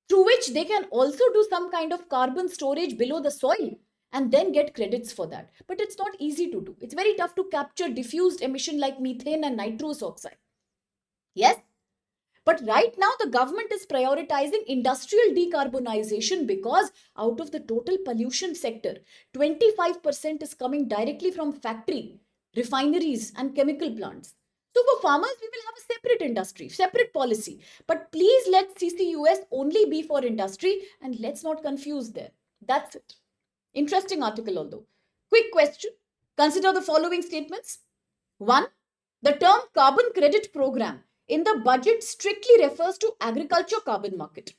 through which they can also do some kind of carbon storage below the soil and then get credits for that. But it's not easy to do. It's very tough to capture diffused emission like methane and nitrous oxide. Yes, but right now, the government is prioritizing industrial decarbonization because out of the total pollution sector, 25% is coming directly from factory, refineries, and chemical plants. So, for farmers, we will have a separate industry, separate policy. But please let CCUS only be for industry and let's not confuse there. That's it. Interesting article, although. Quick question. Consider the following statements. 1. The term carbon credit program in the budget strictly refers to agriculture carbon market.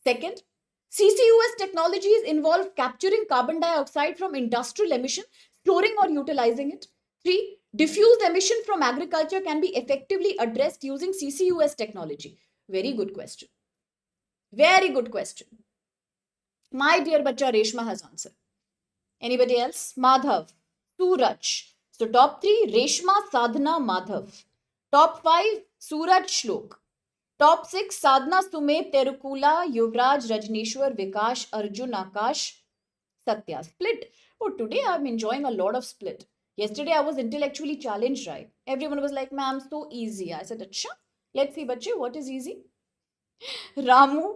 Second, CCUS technologies involve capturing carbon dioxide from industrial emission, storing or utilizing it. 3. Diffused emission from agriculture can be effectively addressed using CCUS technology. Very good question. Very good question. My dear bacha Reshma has answered. Anybody else? Madhav, Suraj. So top 3, Reshma, Sadhana, Madhav. Top 5, Suraj, Shlok. Top 6, Sadhana, Sumit, Terukula, Yuvraj, Rajneshwar, Vikash, Arjun, Akash, Satya. Split. Oh, today I'm enjoying a lot of split. Yesterday I was intellectually challenged, right? Everyone was like, ma'am, so easy. I said, Acha, let's see, bache, what is easy? Ramu,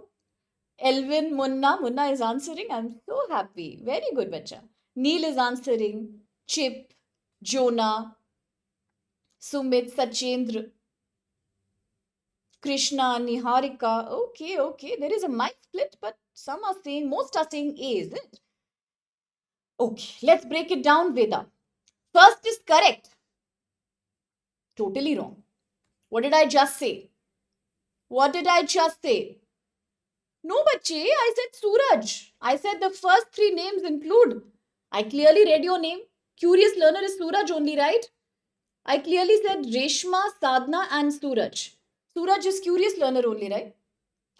Elvin, Munna. Munna is answering. I'm so happy. Very good, bacha. Neil is answering. Chip, Jonah, Sumit, Sachendra, Krishna, Niharika. Okay, okay. There is a mic split, but some are saying, most are saying A, is it? Okay, let's break it down, Veda. First is correct. Totally wrong. What did I just say? What did I just say? No, bache, I said Suraj. I said the first 3 names include. I clearly read your name. Curious learner is Suraj only, right? I clearly said Reshma, Sadhana and Suraj. Suraj is curious learner only, right?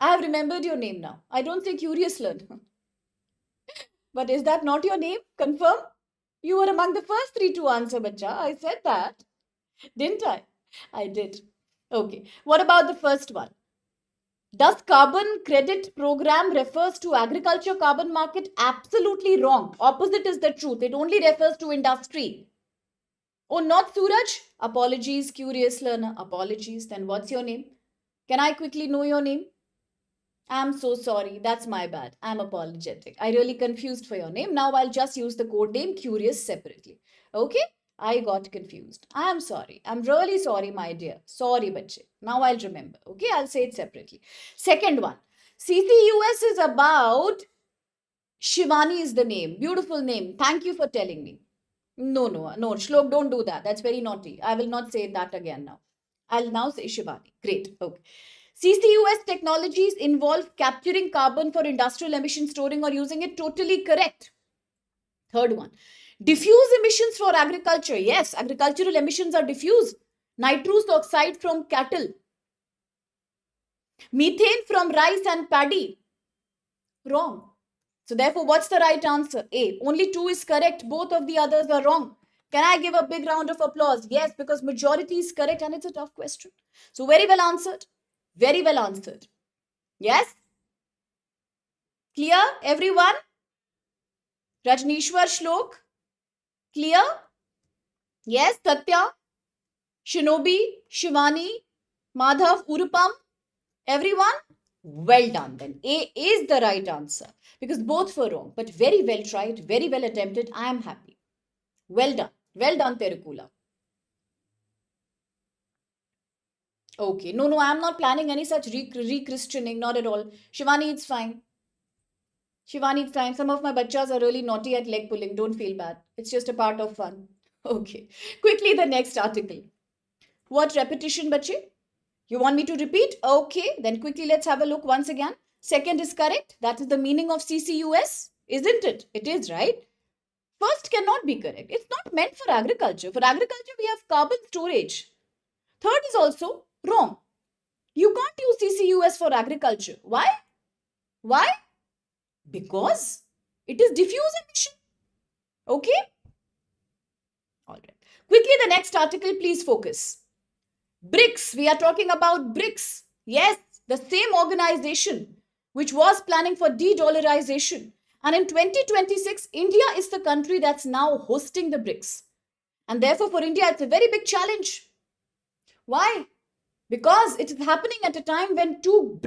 I have remembered your name now. I don't say curious learner. But is that not your name? Confirm? You were among the first 3 to answer, bacha. I said that. Didn't I? I did. Okay. What about the first one? Does carbon credit program refers to agriculture carbon market? Absolutely wrong. Opposite is the truth. It only refers to industry. Oh, not Suraj? Apologies, curious learner. Apologies. Then what's your name? Can I quickly know your name? I'm so sorry. That's my bad. I'm apologetic. I really confused for your name. Now I'll just use the code name curious separately. Okay? I got confused. I am sorry. I'm really sorry, my dear. Sorry, bache. Now I'll remember. Okay? I'll say it separately. Second one. CCUS is about Shivani is the name. Beautiful name. Thank you for telling me. No, Shlok, don't do that. That's very naughty. I will not say that again now. I'll now say Shivani. Great. Okay. CCUS technologies involve capturing carbon for industrial emission storing or using it. Totally correct. Third one. Diffuse emissions for agriculture. Yes, agricultural emissions are diffuse. Nitrous oxide from cattle. Methane from rice and paddy. Wrong. So therefore, what's the right answer? A. Only 2 is correct. Both of the others are wrong. Can I give a big round of applause? Yes, because majority is correct and it's a tough question. So very well answered. Very well answered. Yes? Clear, everyone? Rajneshwar, Shlok? Clear? Yes, Satya? Shinobi? Shivani? Madhav? Urupam? Everyone? Well done then. A is the right answer because both were wrong, but very well tried, very well attempted. I am happy. Well done. Well done, Terukula. Okay. No, I am not planning any such re-christening. Not at all. Shivani, it's fine. Shivani, it's fine. Some of my bachas are really naughty at leg pulling. Don't feel bad. It's just a part of fun. Okay. Quickly, the next article. What repetition, bache? You want me to repeat? Okay. Then quickly, let's have a look once again. Second is correct. That is the meaning of CCUS. Isn't it? It is, right? First cannot be correct. It's not meant for agriculture. For agriculture, we have carbon storage. Third is also wrong. You can't use CCUS for agriculture. Why? Why? Because it is diffuse emission. Okay? All right. Quickly, the next article, please focus. BRICS. We are talking about BRICS. Yes, the same organization which was planning for de-dollarization. And in 2026, India is the country that's now hosting the BRICS. And therefore, for India, it's a very big challenge. Why? Because it is happening at a time when two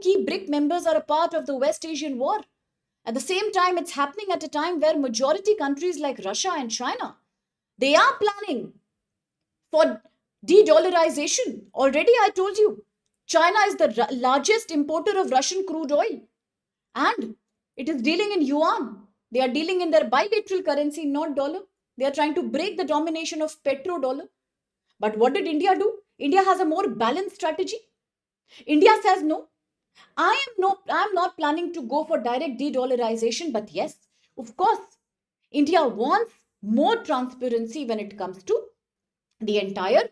key BRIC members are a part of the West Asian war. At the same time, it's happening at a time where majority countries like Russia and China, they are planning for de-dollarization. Already I told you, China is the largest importer of Russian crude oil. And it is dealing in yuan. They are dealing in their bilateral currency, not dollar. They are trying to break the domination of petrodollar. But what did India do? India has a more balanced strategy. India says no. I am not planning to go for direct de-dollarization, but yes, of course, India wants more transparency when it comes to the entire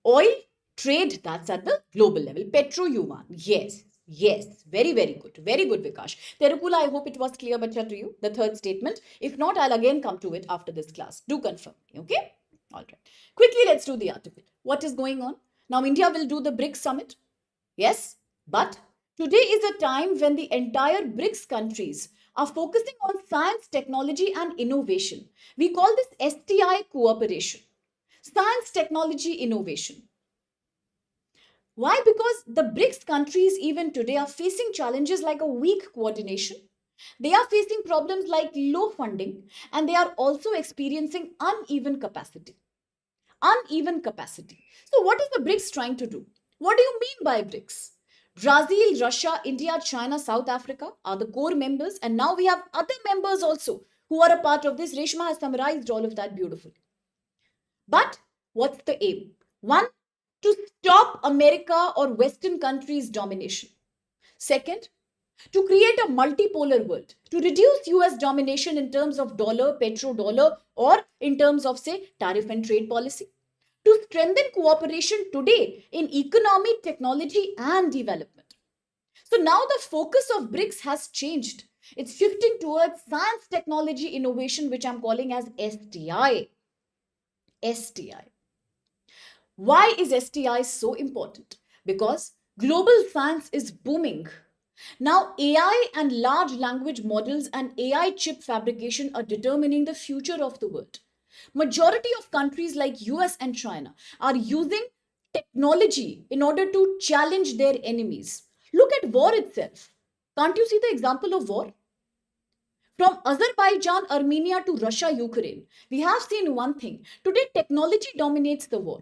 oil trade that's at the global level. Petro yuan. Yes. Yes, very, very good. Very good, Vikash. Terukula, I hope it was clear, Bacha, to you, the third statement. If not, I'll again come to it after this class. Do confirm. Okay? All right. Quickly, let's do the article. What is going on? Now, India will do the BRICS summit. Yes, but today is a time when the entire BRICS countries are focusing on science, technology, and innovation. We call this STI cooperation. Science, technology, innovation. Why? Because the BRICS countries even today are facing challenges like a weak coordination. They are facing problems like low funding, and they are also experiencing uneven capacity. Uneven capacity. So what is the BRICS trying to do? What do you mean by BRICS? Brazil, Russia, India, China, South Africa are the core members, and now we have other members also who are a part of this. Reshma has summarized all of that beautifully. But what's the aim? One, to stop America or Western countries' domination. Second, to create a multipolar world, to reduce US domination in terms of dollar, petrodollar, or in terms of, say, tariff and trade policy. To strengthen cooperation today in economy, technology, and development. So now the focus of BRICS has changed. It's shifting towards science, technology, innovation, which I'm calling as STI. STI. Why is STI so important? Because global science is booming. Now, AI and large language models and AI chip fabrication are determining the future of the world. Majority of countries like US and China are using technology in order to challenge their enemies. Look at war itself. Can't you see the example of war? From Azerbaijan, Armenia to Russia, Ukraine, we have seen one thing. Today, technology dominates the war.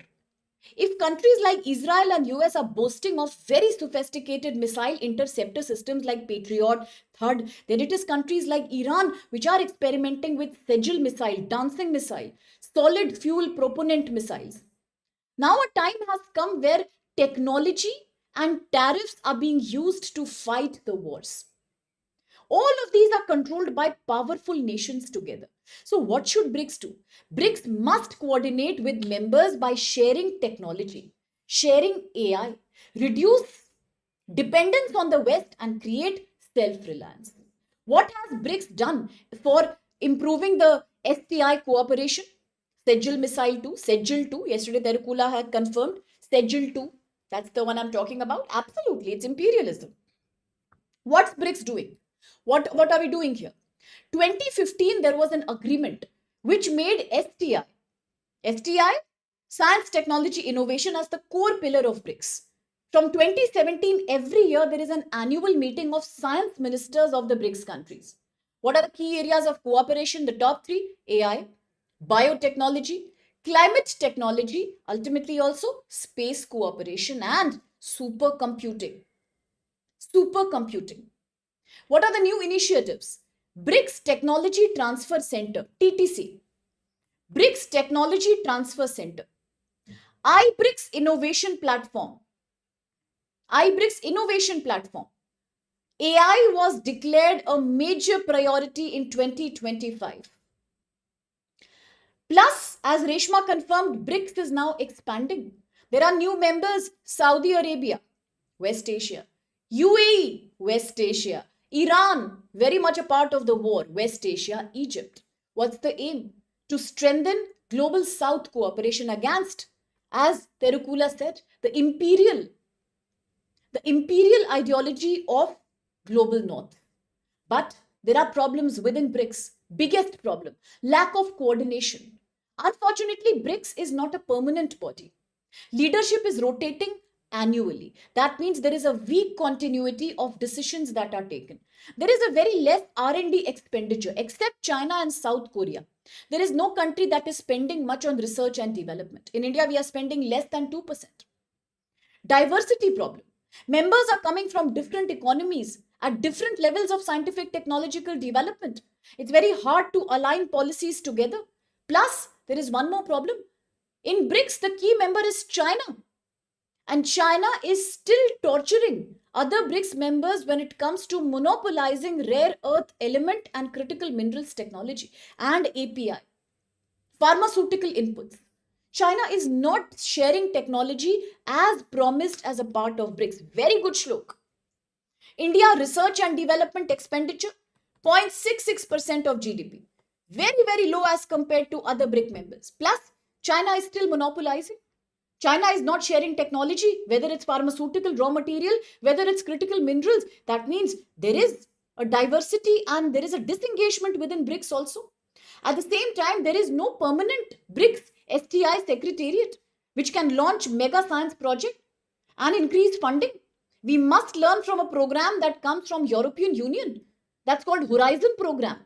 If countries like Israel and US are boasting of very sophisticated missile interceptor systems like Patriot, third, then it is countries like Iran which are experimenting with Sejil missile, dancing missile, solid fuel proponent missiles. Now a time has come where technology and tariffs are being used to fight the wars. All of these are controlled by powerful nations together. So, what should BRICS do? BRICS must coordinate with members by sharing technology, sharing AI, reduce dependence on the West, and create self reliance. What has BRICS done for improving the STI cooperation? Sejil Missile 2, Sejil 2, yesterday Terukula had confirmed Sejil 2. That's the one I'm talking about. Absolutely, it's imperialism. What's BRICS doing? What are we doing here? 2015, there was an agreement which made STI, Science, Technology, Innovation, as the core pillar of BRICS. From 2017, every year there is an annual meeting of science ministers of the BRICS countries. What are the key areas of cooperation? The top three: AI, biotechnology, climate technology, ultimately also space cooperation, and supercomputing. Supercomputing. What are the new initiatives? BRICS Technology Transfer Center, TTC. BRICS Technology Transfer Center. iBRICS Innovation Platform. iBRICS Innovation Platform. AI was declared a major priority in 2025. Plus, as Reshma confirmed, BRICS is now expanding. There are new members: Saudi Arabia, West Asia; UAE, West Asia; Iran, very much a part of the war, West Asia; Egypt. What's the aim? To strengthen global South cooperation against, as Terukula said, the imperial ideology of global North. But there are problems within BRICS. Biggest problem: lack of coordination. Unfortunately, BRICS is not a permanent body. Leadership is rotating annually. That means there is a weak continuity of decisions that are taken. There is a very less R&D expenditure, except China and South Korea. There is no country that is spending much on research and development. In India, we are spending less than 2%. Diversity problem. Members are coming from different economies at different levels of scientific technological development. It's very hard to align policies together. Plus, there is one more problem. In BRICS, the key member is China. And China is still torturing other BRICS members when it comes to monopolizing rare earth element and critical minerals technology and API, pharmaceutical inputs. China is not sharing technology as promised as a part of BRICS. Very good shlok. India research and development expenditure 0.66% of GDP. Very, very low as compared to other BRIC members. Plus, China is still monopolizing. China is not sharing technology, whether it's pharmaceutical raw material, whether it's critical minerals. That means there is a diversity and there is a disengagement within BRICS also. At the same time, there is no permanent BRICS STI secretariat which can launch mega science project and increase funding. We must learn from a program that comes from European Union. That's called Horizon Program.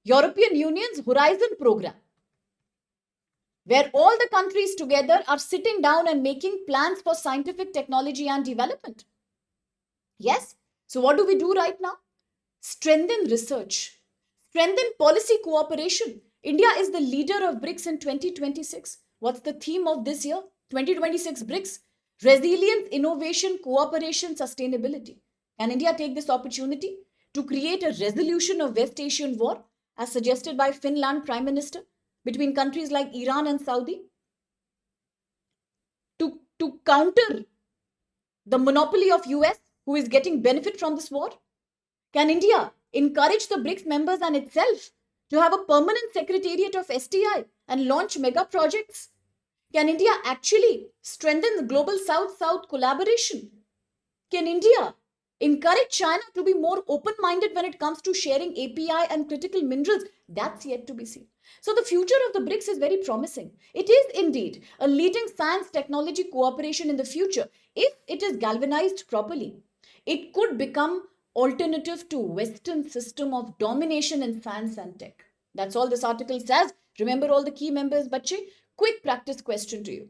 European Union's Horizon Program, where all the countries together are sitting down and making plans for scientific technology and development. Yes? So what do we do right now? Strengthen research. Strengthen policy cooperation. India is the leader of BRICS in 2026. What's the theme of this year? 2026 BRICS. Resilience, innovation, cooperation, sustainability. Can India take this opportunity to create a resolution of West Asian war, as suggested by Finland Prime Minister, between countries like Iran and Saudi, to counter the monopoly of US, who is getting benefit from this war? Can India encourage the BRICS members and itself to have a permanent secretariat of STI and launch mega projects? Can India actually strengthen the global South-South collaboration? Can India encourage China to be more open-minded when it comes to sharing API and critical minerals? That's yet to be seen. So the future of the BRICS is very promising. It is indeed a leading science technology cooperation in the future. If it is galvanized properly, it could become alternative to Western system of domination in science and tech. That's all this article says. Remember all the key members, bache. Quick practice question to you.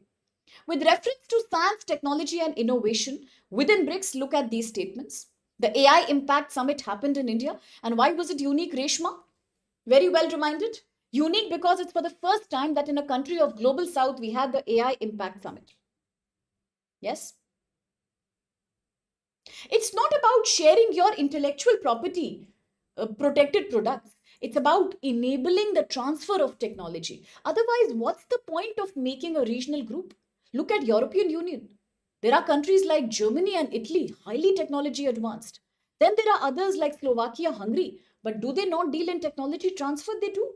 With reference to science, technology and innovation within BRICS, look at these statements. The AI Impact Summit happened in India. And why was it unique, Reshma? Very well reminded. Unique because it's for the first time that in a country of global South, we had the AI Impact Summit. Yes? It's not about sharing your intellectual property, protected products. It's about enabling the transfer of technology. Otherwise, what's the point of making a regional group? Look at European Union. There are countries like Germany and Italy, highly technology advanced. Then there are others like Slovakia, Hungary. But do they not deal in technology transfer? They do.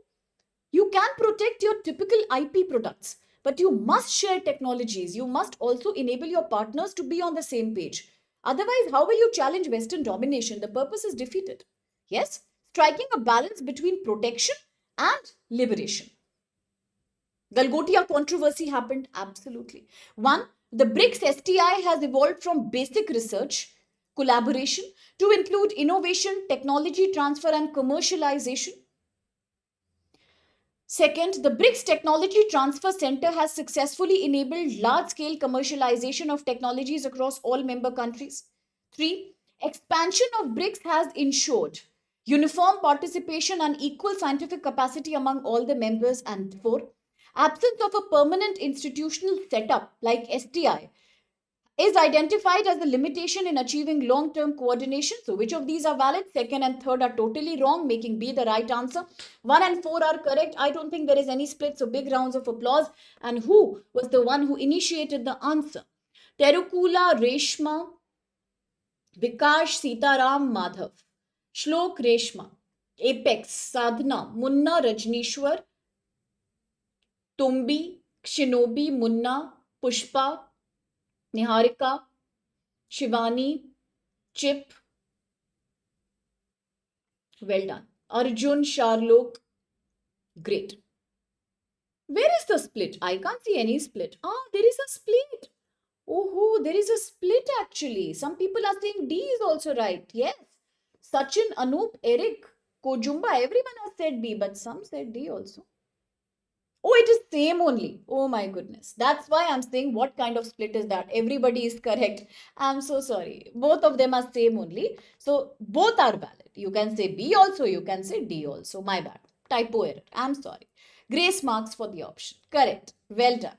You can protect your typical IP products, but you must share technologies. You must also enable your partners to be on the same page. Otherwise, how will you challenge Western domination? The purpose is defeated. Yes? Striking a balance between protection and liberation. Galgotia controversy happened. Absolutely. One, the BRICS STI has evolved from basic research, collaboration, to include innovation, technology transfer, and commercialization. Second, the BRICS Technology Transfer Center has successfully enabled large-scale commercialization of technologies across all member countries. 3. Expansion of BRICS has ensured uniform participation and equal scientific capacity among all the members. And 4. Absence of a permanent institutional setup like STI is identified as the limitation in achieving long-term coordination. So which of these are valid? Second and third are totally wrong, making B the right answer. 1 and 4 are correct. I don't think there is any split, so big rounds of applause. And who was the one who initiated the answer? Terukula Reshma, Vikash Sitaram Madhav, Shlok Reshma, Apex Sadhana, Munna Rajnishwar, Tumbi, Shinobi, Munna, Pushpa, Niharika, Shivani, Chip. Well done. Arjun, Sharlok, great. Where is the split? I can't see any split. Ah, there is a split. Oh, there is a split actually. Some people are saying D is also right. Yes. Sachin, Anup, Eric, Kojumba, everyone has said B, but some said D also. Oh, it is same only. Oh my goodness. That's why I'm saying what kind of split is that? Everybody is correct. I'm so sorry. Both of them are same only. So both are valid. You can say B also, you can say D also. My bad. Typo error. I'm sorry. Grace marks for the option. Correct. Well done.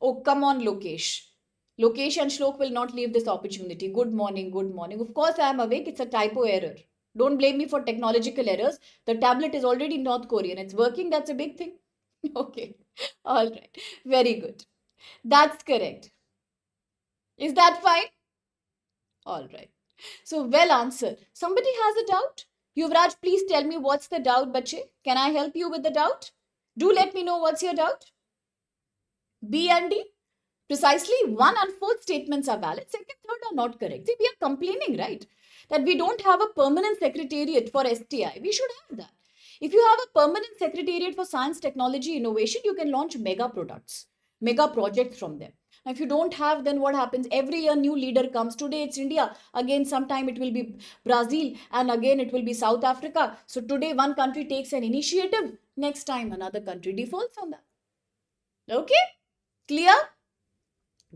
Oh, come on, Lokesh. Lokesh and Shlok will not leave this opportunity. Good morning, good morning. Of course, I am awake. It's a typo error. Don't blame me for technological errors. The tablet is already North Korean. It's working. That's a big thing. Okay. All right. Very good. That's correct. Is that fine? All right. So, well answered. Somebody has a doubt? Yuvraj, please tell me what's the doubt, bache. Can I help you with the doubt? Do let me know what's your doubt. B and D? Precisely 1 and 4 statements are valid. Second, third are not correct. See, we are complaining, right? That we don't have a permanent secretariat for STI. We should have that. If you have a permanent secretariat for science, technology, innovation, you can launch mega products, mega projects from them. Now, if you don't have, then what happens? Every year, new leader comes. Today, it's India. Again, sometime it will be Brazil. And again, it will be South Africa. So today, one country takes an initiative. Next time, another country defaults on that. Okay? Clear?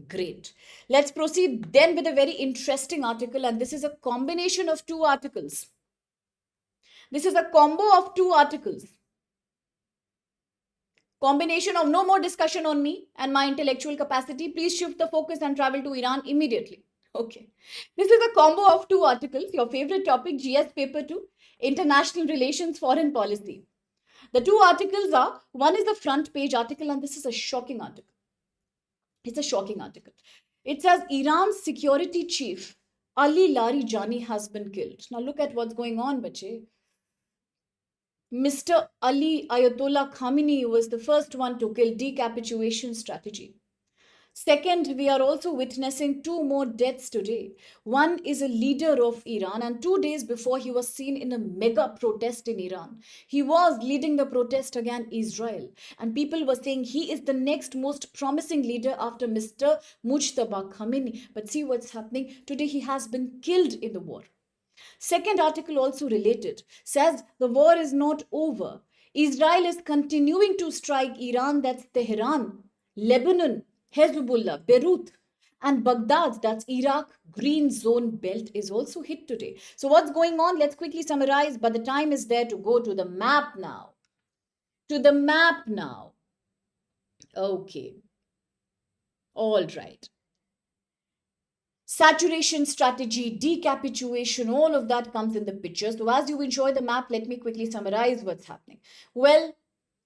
Great. Let's proceed then with a very interesting article. And this is a combination of 2 articles. This is a combo of 2 articles. Combination of no more discussion on me and my intellectual capacity. Please shift the focus and travel to Iran immediately. Okay. This is a combo of 2 articles. Your favorite topic, GS paper 2, International Relations, Foreign Policy. The 2 articles are, one is the front page article, and this is a shocking article. It's a shocking article. It says Iran's security chief, Ali Larijani, has been killed. Now look at what's going on, bache. Mr. Ali Ayatollah Khamenei was the first one to kill decapitation strategy. Second, we are also witnessing 2 more deaths today. One is a leader of Iran, and 2 days before he was seen in a mega protest in Iran. He was leading the protest against Israel, and people were saying he is the next most promising leader after Mr. Mujtaba Khamenei. But see what's happening. Today he has been killed in the war. Second article also related says the war is not over. Israel is continuing to strike Iran, that's Tehran, Lebanon, Hezbollah, Beirut, and Baghdad, that's Iraq, green zone belt is also hit today. So what's going on? Let's quickly summarize, but the time is there to go to the map now. To the map now. Okay. All right. Saturation strategy, decapitulation, all of that comes in the picture. So as you enjoy the map, let me quickly summarize what's happening. Well,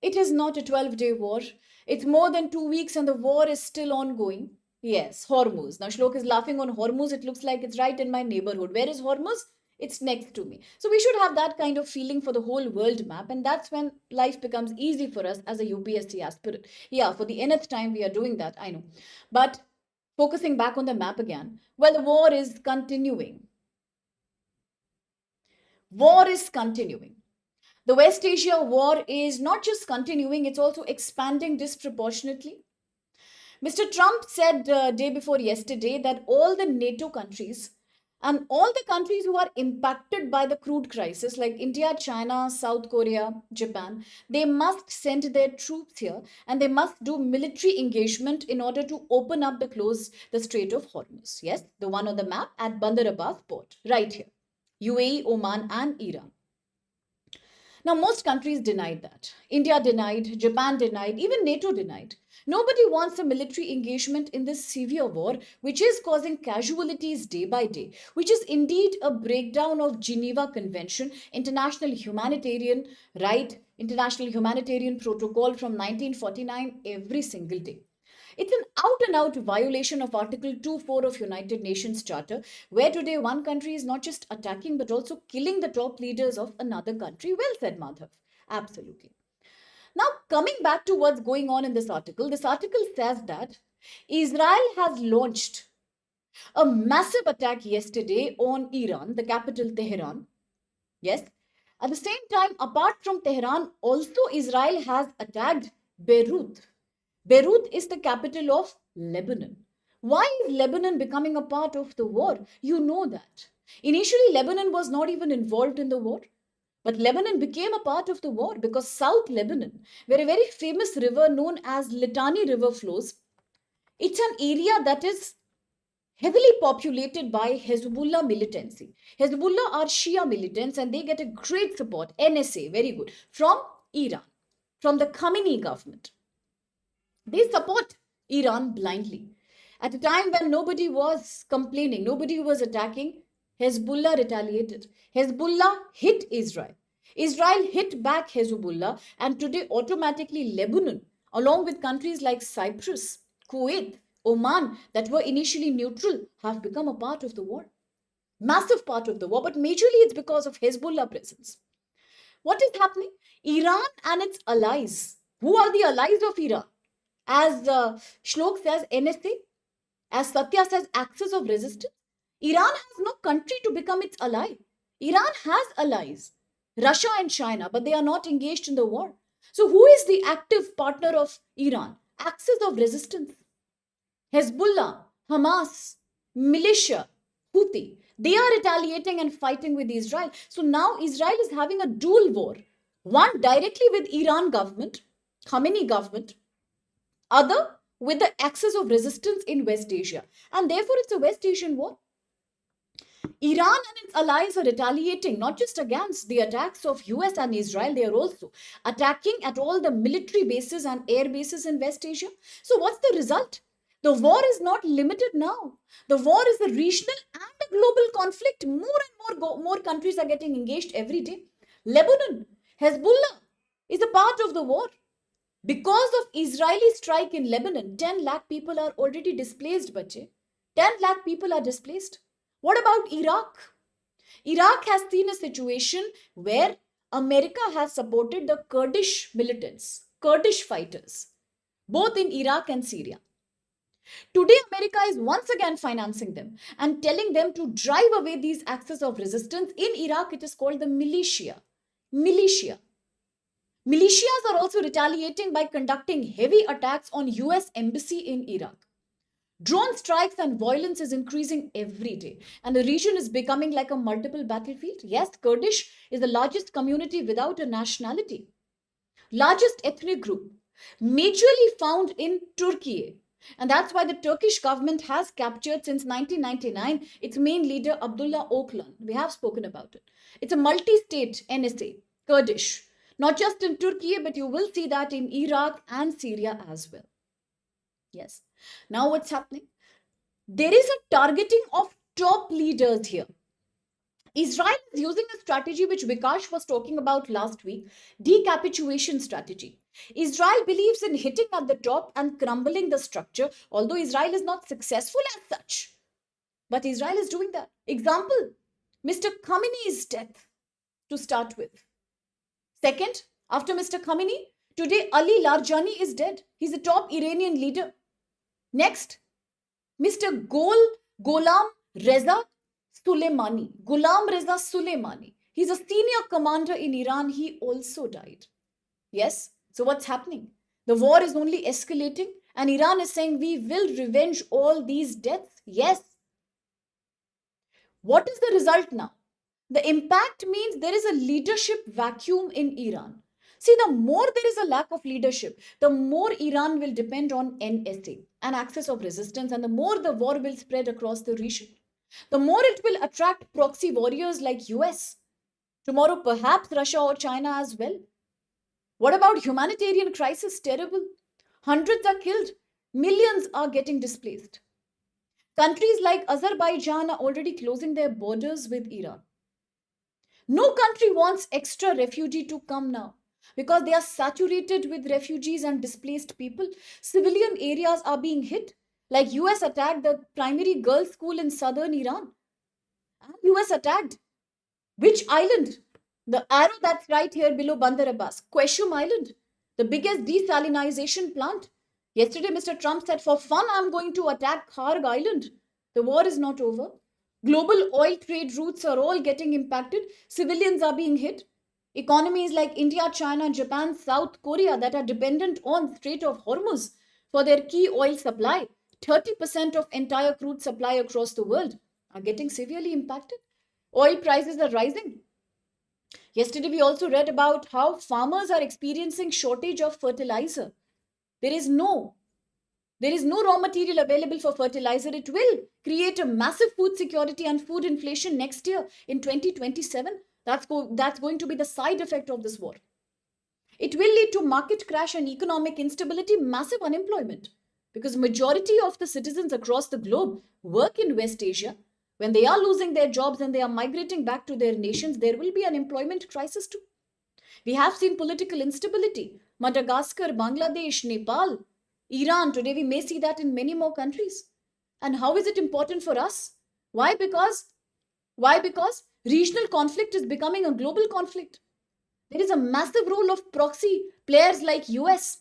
it is not a 12-day war. It's more than 2 weeks and the war is still ongoing. Yes, Hormuz. Now Shlok is laughing on Hormuz. It looks like it's right in my neighborhood. Where is Hormuz? It's next to me. So we should have that kind of feeling for the whole world map. And that's when life becomes easy for us as a UPSC aspirant. Yeah, for the nth time we are doing that, I know. But focusing back on the map again, well, the war is continuing. War is continuing. The West Asia war is not just continuing, it's also expanding disproportionately. Mr. Trump said day before yesterday that all the NATO countries and all the countries who are impacted by the crude crisis, like India, China, South Korea, Japan, they must send their troops here and they must do military engagement in order to open up the Strait of Hormuz. Yes, the one on the map at Bandar Abbas port, right here. UAE, Oman, and Iran. Now, most countries denied that. India denied, Japan denied, even NATO denied. Nobody wants a military engagement in this severe war, which is causing casualties day by day, which is indeed a breakdown of Geneva Convention, international humanitarian right, international humanitarian protocol from 1949 every single day. It's an out and out violation of Article 2.4 of United Nations Charter, where today one country is not just attacking but also killing the top leaders of another country. Well said, Madhav. Absolutely. Now, coming back to what's going on in this article says that Israel has launched a massive attack yesterday on Iran, the capital Tehran. Yes. At the same time, apart from Tehran, also Israel has attacked Beirut. Beirut is the capital of Lebanon. Why is Lebanon becoming a part of the war? You know that. Initially, Lebanon was not even involved in the war. But Lebanon became a part of the war because South Lebanon, where a very famous river known as Litani River flows, it's an area that is heavily populated by Hezbollah militancy. Hezbollah are Shia militants and they get a great support, NSA, very good, from Iran, from the Khamenei government. They support Iran blindly. At a time when nobody was complaining, nobody was attacking, Hezbollah retaliated. Hezbollah hit Israel. Israel hit back Hezbollah, and today automatically Lebanon, along with countries like Cyprus, Kuwait, Oman, that were initially neutral, have become a part of the war. Massive part of the war, but majorly it's because of Hezbollah presence. What is happening? Iran and its allies. Who are the allies of Iran? As Shlok says, NSA. As Satya says, axis of resistance. Iran has no country to become its ally. Iran has allies, Russia and China, but they are not engaged in the war. So who is the active partner of Iran? Axis of resistance. Hezbollah, Hamas, militia, Houthi. They are retaliating and fighting with Israel. So now Israel is having a dual war. One directly with Iran government, Khamenei government. Other with the axis of resistance in West Asia. And therefore it's a West Asian war. Iran and its allies are retaliating not just against the attacks of US and Israel, they are also attacking at all the military bases and air bases in West Asia. So what's the result? The war is not limited now. The war is a regional and a global conflict. More and more countries are getting engaged every day. Lebanon, Hezbollah is a part of the war. Because of Israeli strike in Lebanon, 10 lakh people are already displaced, bache. 10 lakh people are displaced. What about Iraq? Iraq has seen a situation where America has supported the Kurdish militants, Kurdish fighters, both in Iraq and Syria. Today, America is once again financing them and telling them to drive away these axes of resistance. In Iraq, it is called the militia. Militias are also retaliating by conducting heavy attacks on US embassy in Iraq. Drone strikes and violence is increasing every day, and the region is becoming like a multiple battlefield. Yes, Kurdish is the largest community without a nationality, largest ethnic group, majorly found in Turkey. And that's why the Turkish government has captured since 1999 its main leader, Abdullah Öcalan. We have spoken about it. It's a multi-state NSA, Kurdish, not just in Turkey, but you will see that in Iraq and Syria as well. Yes. Now what's happening? There is a targeting of top leaders here. Israel is using a strategy which Vikash was talking about last week, decapitulation strategy. Israel believes in hitting at the top and crumbling the structure, although Israel is not successful as such. But Israel is doing that. Example, Mr. Khamenei's death to start with. Second, after Mr. Khamenei, today Ali Larjani is dead. He's a top Iranian leader. Next, Mr. Ghulam Reza Soleimani. Ghulam Reza Soleimani. He's a senior commander in Iran. He also died. Yes. So what's happening? The war is only escalating and Iran is saying we will revenge all these deaths. Yes. What is the result now? The impact means there is a leadership vacuum in Iran. See, the more there is a lack of leadership, the more Iran will depend on NSA, an axis of resistance, and the more the war will spread across the region. The more it will attract proxy warriors like US. Tomorrow, perhaps Russia or China as well. What about humanitarian crisis? Terrible. Hundreds are killed. Millions are getting displaced. Countries like Azerbaijan are already closing their borders with Iran. No country wants extra refugee to come now because they are saturated with refugees and displaced people. Civilian areas are being hit. Like US attacked the primary girls' school in southern Iran. And US attacked which island? The arrow that's right here below Bandar Abbas, Queshum Island, the biggest desalinization plant. Yesterday, Mr. Trump said, for fun, I'm going to attack Kharg Island. The war is not over. Global oil trade routes are all getting impacted. Civilians are being hit. Economies like India, China, Japan, South Korea that are dependent on Strait of Hormuz for their key oil supply, 30% of entire crude supply across the world, are getting severely impacted. Oil prices are rising. Yesterday, we also read about how farmers are experiencing shortage of fertilizer. There is no there is no raw material available for fertilizer. It will create a massive food security and food inflation next year in 2027. That's going to be the side effect of this war. It will lead to market crash and economic instability, massive unemployment. Because majority of the citizens across the globe work in West Asia. When they are losing their jobs and they are migrating back to their nations, there will be an employment crisis too. We have seen political instability. Madagascar, Bangladesh, Nepal, Iran. Today we may see that in many more countries. And how is it important for us? Why? Because regional conflict is becoming a global conflict. There is a massive role of proxy players like US,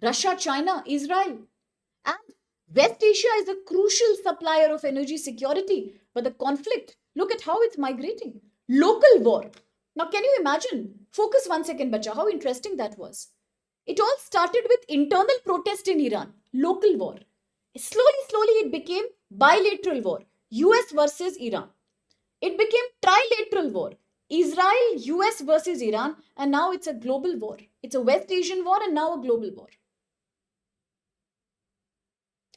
Russia, China, Israel. And West Asia is a crucial supplier of energy security. But the conflict, look at how it's migrating. Local war. Now, can you imagine? Focus 1 second, Bacha, how interesting that was. It all started with internal protest in Iran, local war. Slowly, it became bilateral war, US versus Iran. It became trilateral war, Israel, US versus Iran, and now it's a global war. It's a West Asian war and now a global war.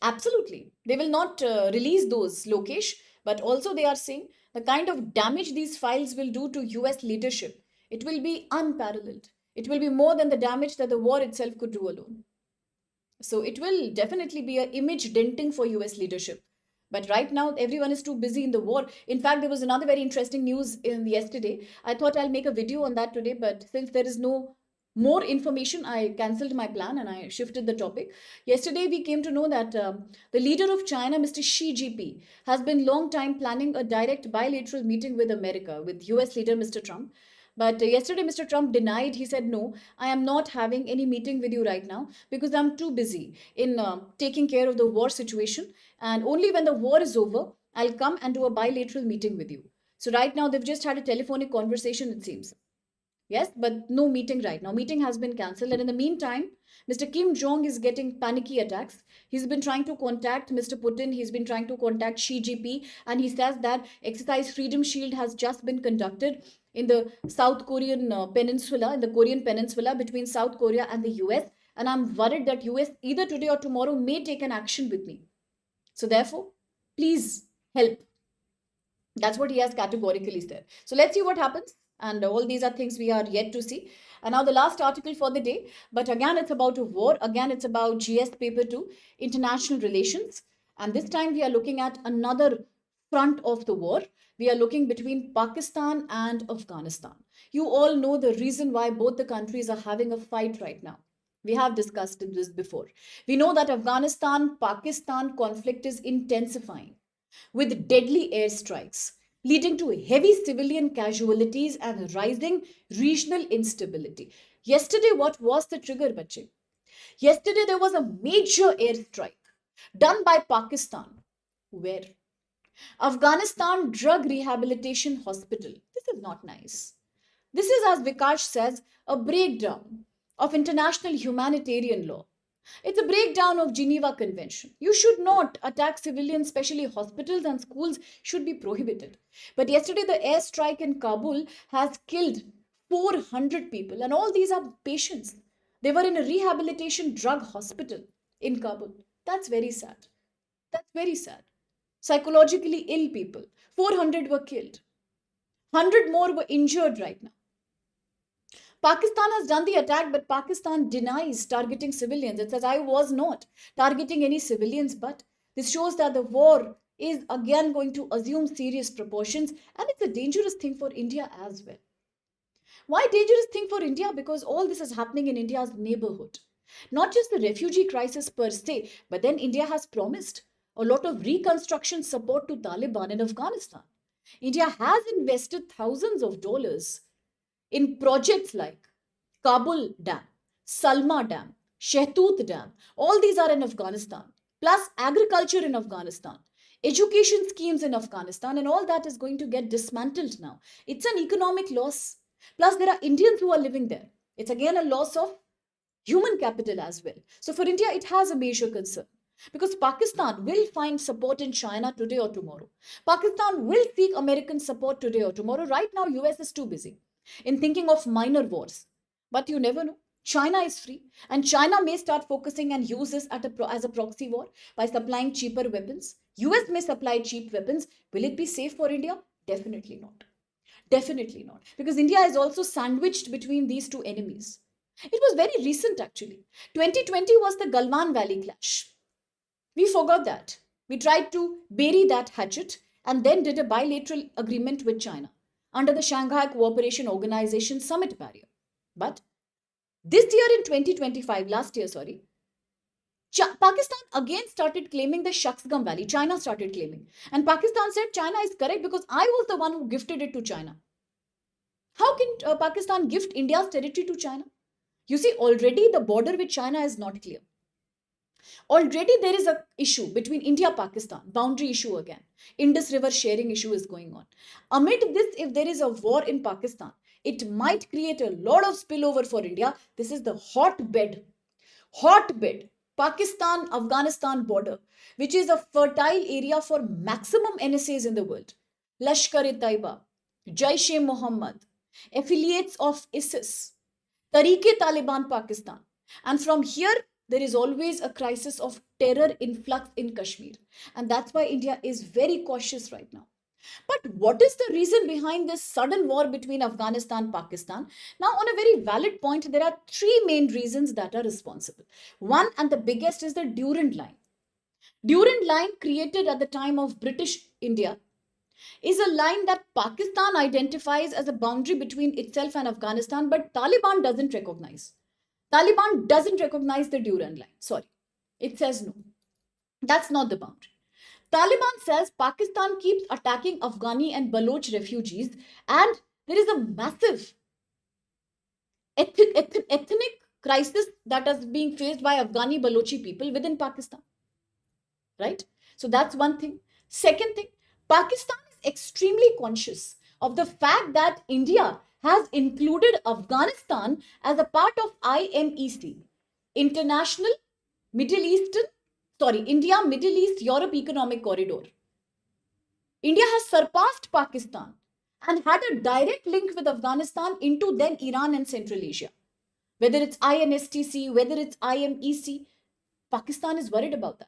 Absolutely. They will not release those, Lokesh, but also they are saying the kind of damage these files will do to US leadership. It will be unparalleled. It will be more than the damage that the war itself could do alone. So it will definitely be an image denting for US leadership. But right now, everyone is too busy in the war. In fact, there was another very interesting news in yesterday. I thought I'll make a video on that today, but since there is no more information, I cancelled my plan and I shifted the topic. Yesterday, we came to know that the leader of China, Mr. Xi Jinping, has been long time planning a direct bilateral meeting with America, with US leader Mr. Trump. But yesterday, Mr. Trump denied. He said, no, I am not having any meeting with you right now because I'm too busy in taking care of the war situation. And only when the war is over, I'll come and do a bilateral meeting with you. So right now, they've just had a telephonic conversation, it seems. Yes, but no meeting right now. Meeting has been cancelled. And in the meantime, Mr. Kim Jong is getting panicky attacks. He's been trying to contact Mr. Putin. He's been trying to contact Xi Jinping. And he says that exercise Freedom Shield has just been conducted in the South Korean peninsula, in the Korean peninsula between South Korea and the US. And I'm worried that US either today or tomorrow may take an action with me. So therefore, please help. That's what he has categorically said. So let's see what happens. And all these are things we are yet to see. And now the last article for the day. But again, it's about a war. Again, it's about GS paper 2, international relations. And this time we are looking at another front of the war. We are looking between Pakistan and Afghanistan. You all know the reason why both the countries are having a fight right now. We have discussed this before. We know that Afghanistan-Pakistan conflict is intensifying with deadly airstrikes, leading to heavy civilian casualties and rising regional instability. Yesterday, what was the trigger, bache? Yesterday, there was a major airstrike done by Pakistan. Where? Afghanistan Drug Rehabilitation Hospital. This is not nice. This is, as Vikash says, a breakdown of international humanitarian law. It's a breakdown of Geneva Convention. You should not attack civilians, especially hospitals and schools should be prohibited. But yesterday the airstrike in Kabul has killed 400 people and all these are patients. They were in a rehabilitation drug hospital in Kabul. That's very sad. That's very sad. Psychologically ill people. 400 were killed. 100 more were injured right now. Pakistan has done the attack, but Pakistan denies targeting civilians. It says, I was not targeting any civilians, but this shows that the war is again going to assume serious proportions, and it's a dangerous thing for India as well. Why dangerous thing for India? Because all this is happening in India's neighborhood. Not just the refugee crisis per se, but then India has promised a lot of reconstruction support to Taliban in Afghanistan. India has invested thousands of dollars in projects like Kabul Dam, Salma Dam, Shehtoot Dam. All these are in Afghanistan. Plus agriculture in Afghanistan, education schemes in Afghanistan, and all that is going to get dismantled now. It's an economic loss. Plus, there are Indians who are living there. It's again a loss of human capital as well. So for India, it has a major concern because Pakistan will find support in China today or tomorrow. Pakistan will seek American support today or tomorrow. Right now, US is too busy in thinking of minor wars. But you never know. China is free, and China may start focusing and use this as a proxy war by supplying cheaper weapons. US may supply cheap weapons. Will it be safe for India? Definitely not. Definitely not. Because India is also sandwiched between these two enemies. It was very recent actually. 2020 was the Galwan Valley clash. We forgot that. We tried to bury that hatchet and then did a bilateral agreement with China under the Shanghai Cooperation Organization summit barrier. But this year in 2025, last year, sorry, Pakistan again started claiming the Shaksgam Valley. China started claiming. And Pakistan said China is correct because I was the one who gifted it to China. How can Pakistan gift India's territory to China? You see, already the border with China is not clear. Already there is a issue between India Pakistan, boundary issue again. Indus River sharing issue is going on. Amid this, if there is a war in Pakistan, it might create a lot of spillover for India. This is the hotbed, Pakistan Afghanistan border, which is a fertile area for maximum NSAs in the world. Lashkar-e-Taiba, Jaish-e-Mohammed, affiliates of ISIS, Tariq-e-Taliban Pakistan. And from here, there is always a crisis of terror influx in Kashmir. And that's why India is very cautious right now. But what is the reason behind this sudden war between Afghanistan and Pakistan? Now, on a very valid point, there are three main reasons that are responsible. One and the biggest is the Durand Line. Durand Line, created at the time of British India, is a line that Pakistan identifies as a boundary between itself and Afghanistan, but Taliban doesn't recognize. Taliban doesn't recognize the Durand Line. Sorry. It says no. That's not the boundary. Taliban says Pakistan keeps attacking Afghani and Baloch refugees, and there is a massive ethnic crisis that is being faced by Afghani Balochi people within Pakistan. Right? So that's one thing. Second thing, Pakistan is extremely conscious of the fact that India has included Afghanistan as a part of IMEC, International Middle Eastern, India, Middle East, Europe Economic Corridor. India has surpassed Pakistan and had a direct link with Afghanistan into then Iran and Central Asia. Whether it's INSTC, whether it's IMEC, Pakistan is worried about that.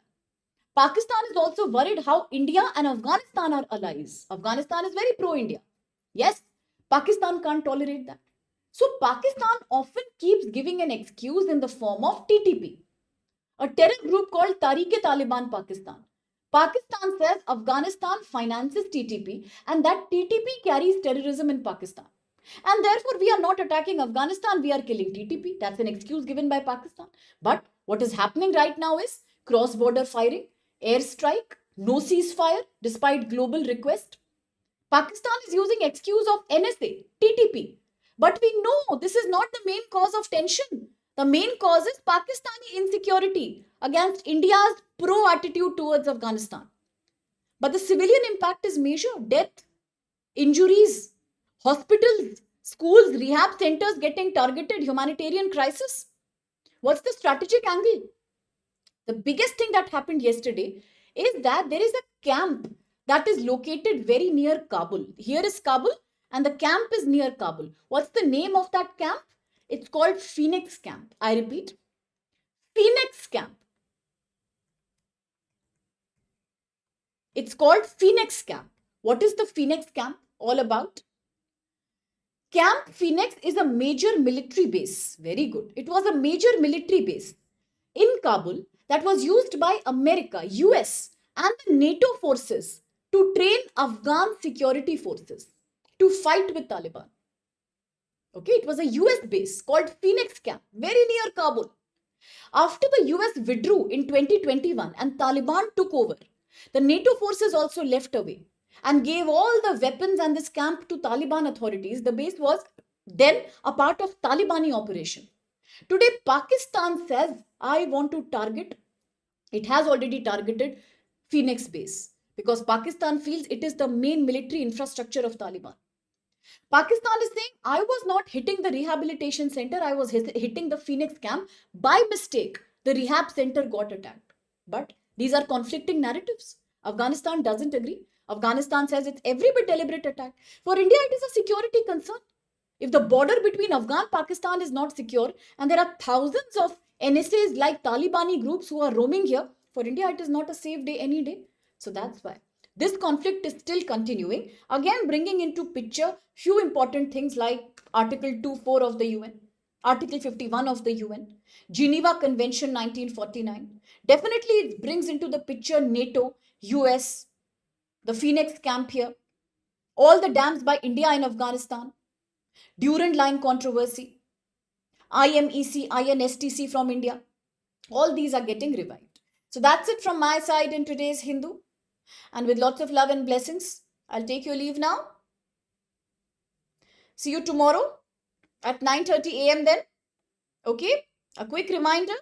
Pakistan is also worried how India and Afghanistan are allies. Afghanistan is very pro-India. Yes, Pakistan can't tolerate that. So Pakistan often keeps giving an excuse in the form of TTP, a terror group called Tariq-e-Taliban Pakistan. Pakistan says Afghanistan finances TTP and that TTP carries terrorism in Pakistan. And therefore, we are not attacking Afghanistan, we are killing TTP. That's an excuse given by Pakistan. But what is happening right now is cross-border firing, airstrike, no ceasefire despite global request. Pakistan is using excuse of NSA, TTP. But we know this is not the main cause of tension. The main cause is Pakistani insecurity against India's pro-attitude towards Afghanistan. But the civilian impact is major. Death, injuries, hospitals, schools, rehab centers getting targeted, humanitarian crisis. What's the strategic angle? The biggest thing that happened yesterday is that there is a camp that is located very near Kabul. Here is Kabul and the camp is near Kabul. What's the name of that camp? It's called Phoenix Camp. I repeat, Phoenix Camp. It's called Phoenix Camp. What is the Phoenix Camp all about? Camp Phoenix is a major military base. Very good. It was a major military base in Kabul that was used by America, US, and the NATO forces to train Afghan security forces to fight with Taliban. Okay, it was a US base called Phoenix Camp, very near Kabul. After the US withdrew in 2021 and Taliban took over, the NATO forces also left away and gave all the weapons and this camp to Taliban authorities. The base was then a part of Talibani operation. Today, Pakistan says, I want to target, it has already targeted Phoenix base because Pakistan feels it is the main military infrastructure of Taliban. Pakistan is saying, I was not hitting the rehabilitation center, I was hitting the Phoenix camp. By mistake, the rehab center got attacked. But these are conflicting narratives. Afghanistan doesn't agree. Afghanistan says it's every bit deliberate attack. For India, it is a security concern. If the border between Afghan Pakistan is not secure and there are thousands of NSAs like Talibani groups who are roaming here, for India, it is not a safe day any day. So that's why. This conflict is still continuing, again bringing into picture few important things like Article 2.4 of the UN, Article 51 of the UN, Geneva Convention 1949. Definitely it brings into the picture NATO, US, the Phoenix camp here, all the dams by India in Afghanistan, Durand Line controversy, IMEC, INSTC from India. All these are getting revived. So that's it from my side in today's Hindu. And with lots of love and blessings, I'll take your leave now. See you tomorrow at 9:30 a.m. then. Okay? A quick reminder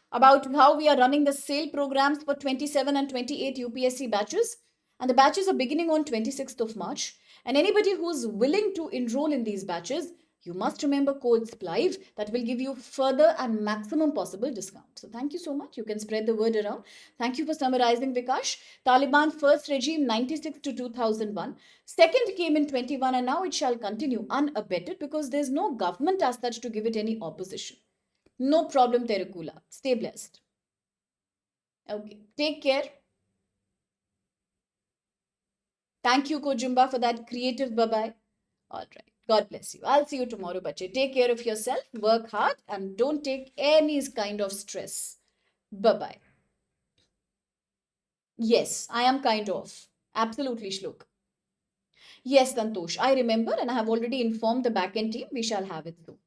about how we are running the sale programs for 27 and 28 UPSC batches. And the batches are beginning on 26th of March. And anybody who's willing to enroll in these batches, you must remember code SPLIVE that will give you further and maximum possible discount. So thank you so much. You can spread the word around. Thank you for summarizing, Vikash. Taliban first regime 96 to 2001. Second came in 21 and now it shall continue unabated because there's no government as such to give it any opposition. No problem, Terukula. Stay blessed. Okay. Take care. Thank you, Kojumba, for that creative bye-bye. All right. God bless you. I'll see you tomorrow, bache. Take care of yourself, work hard, and don't take any kind of stress. Bye-bye. Yes, I am kind of. Absolutely, Shlok. Yes, Santosh, I remember and I have already informed the backend team. We shall have it soon.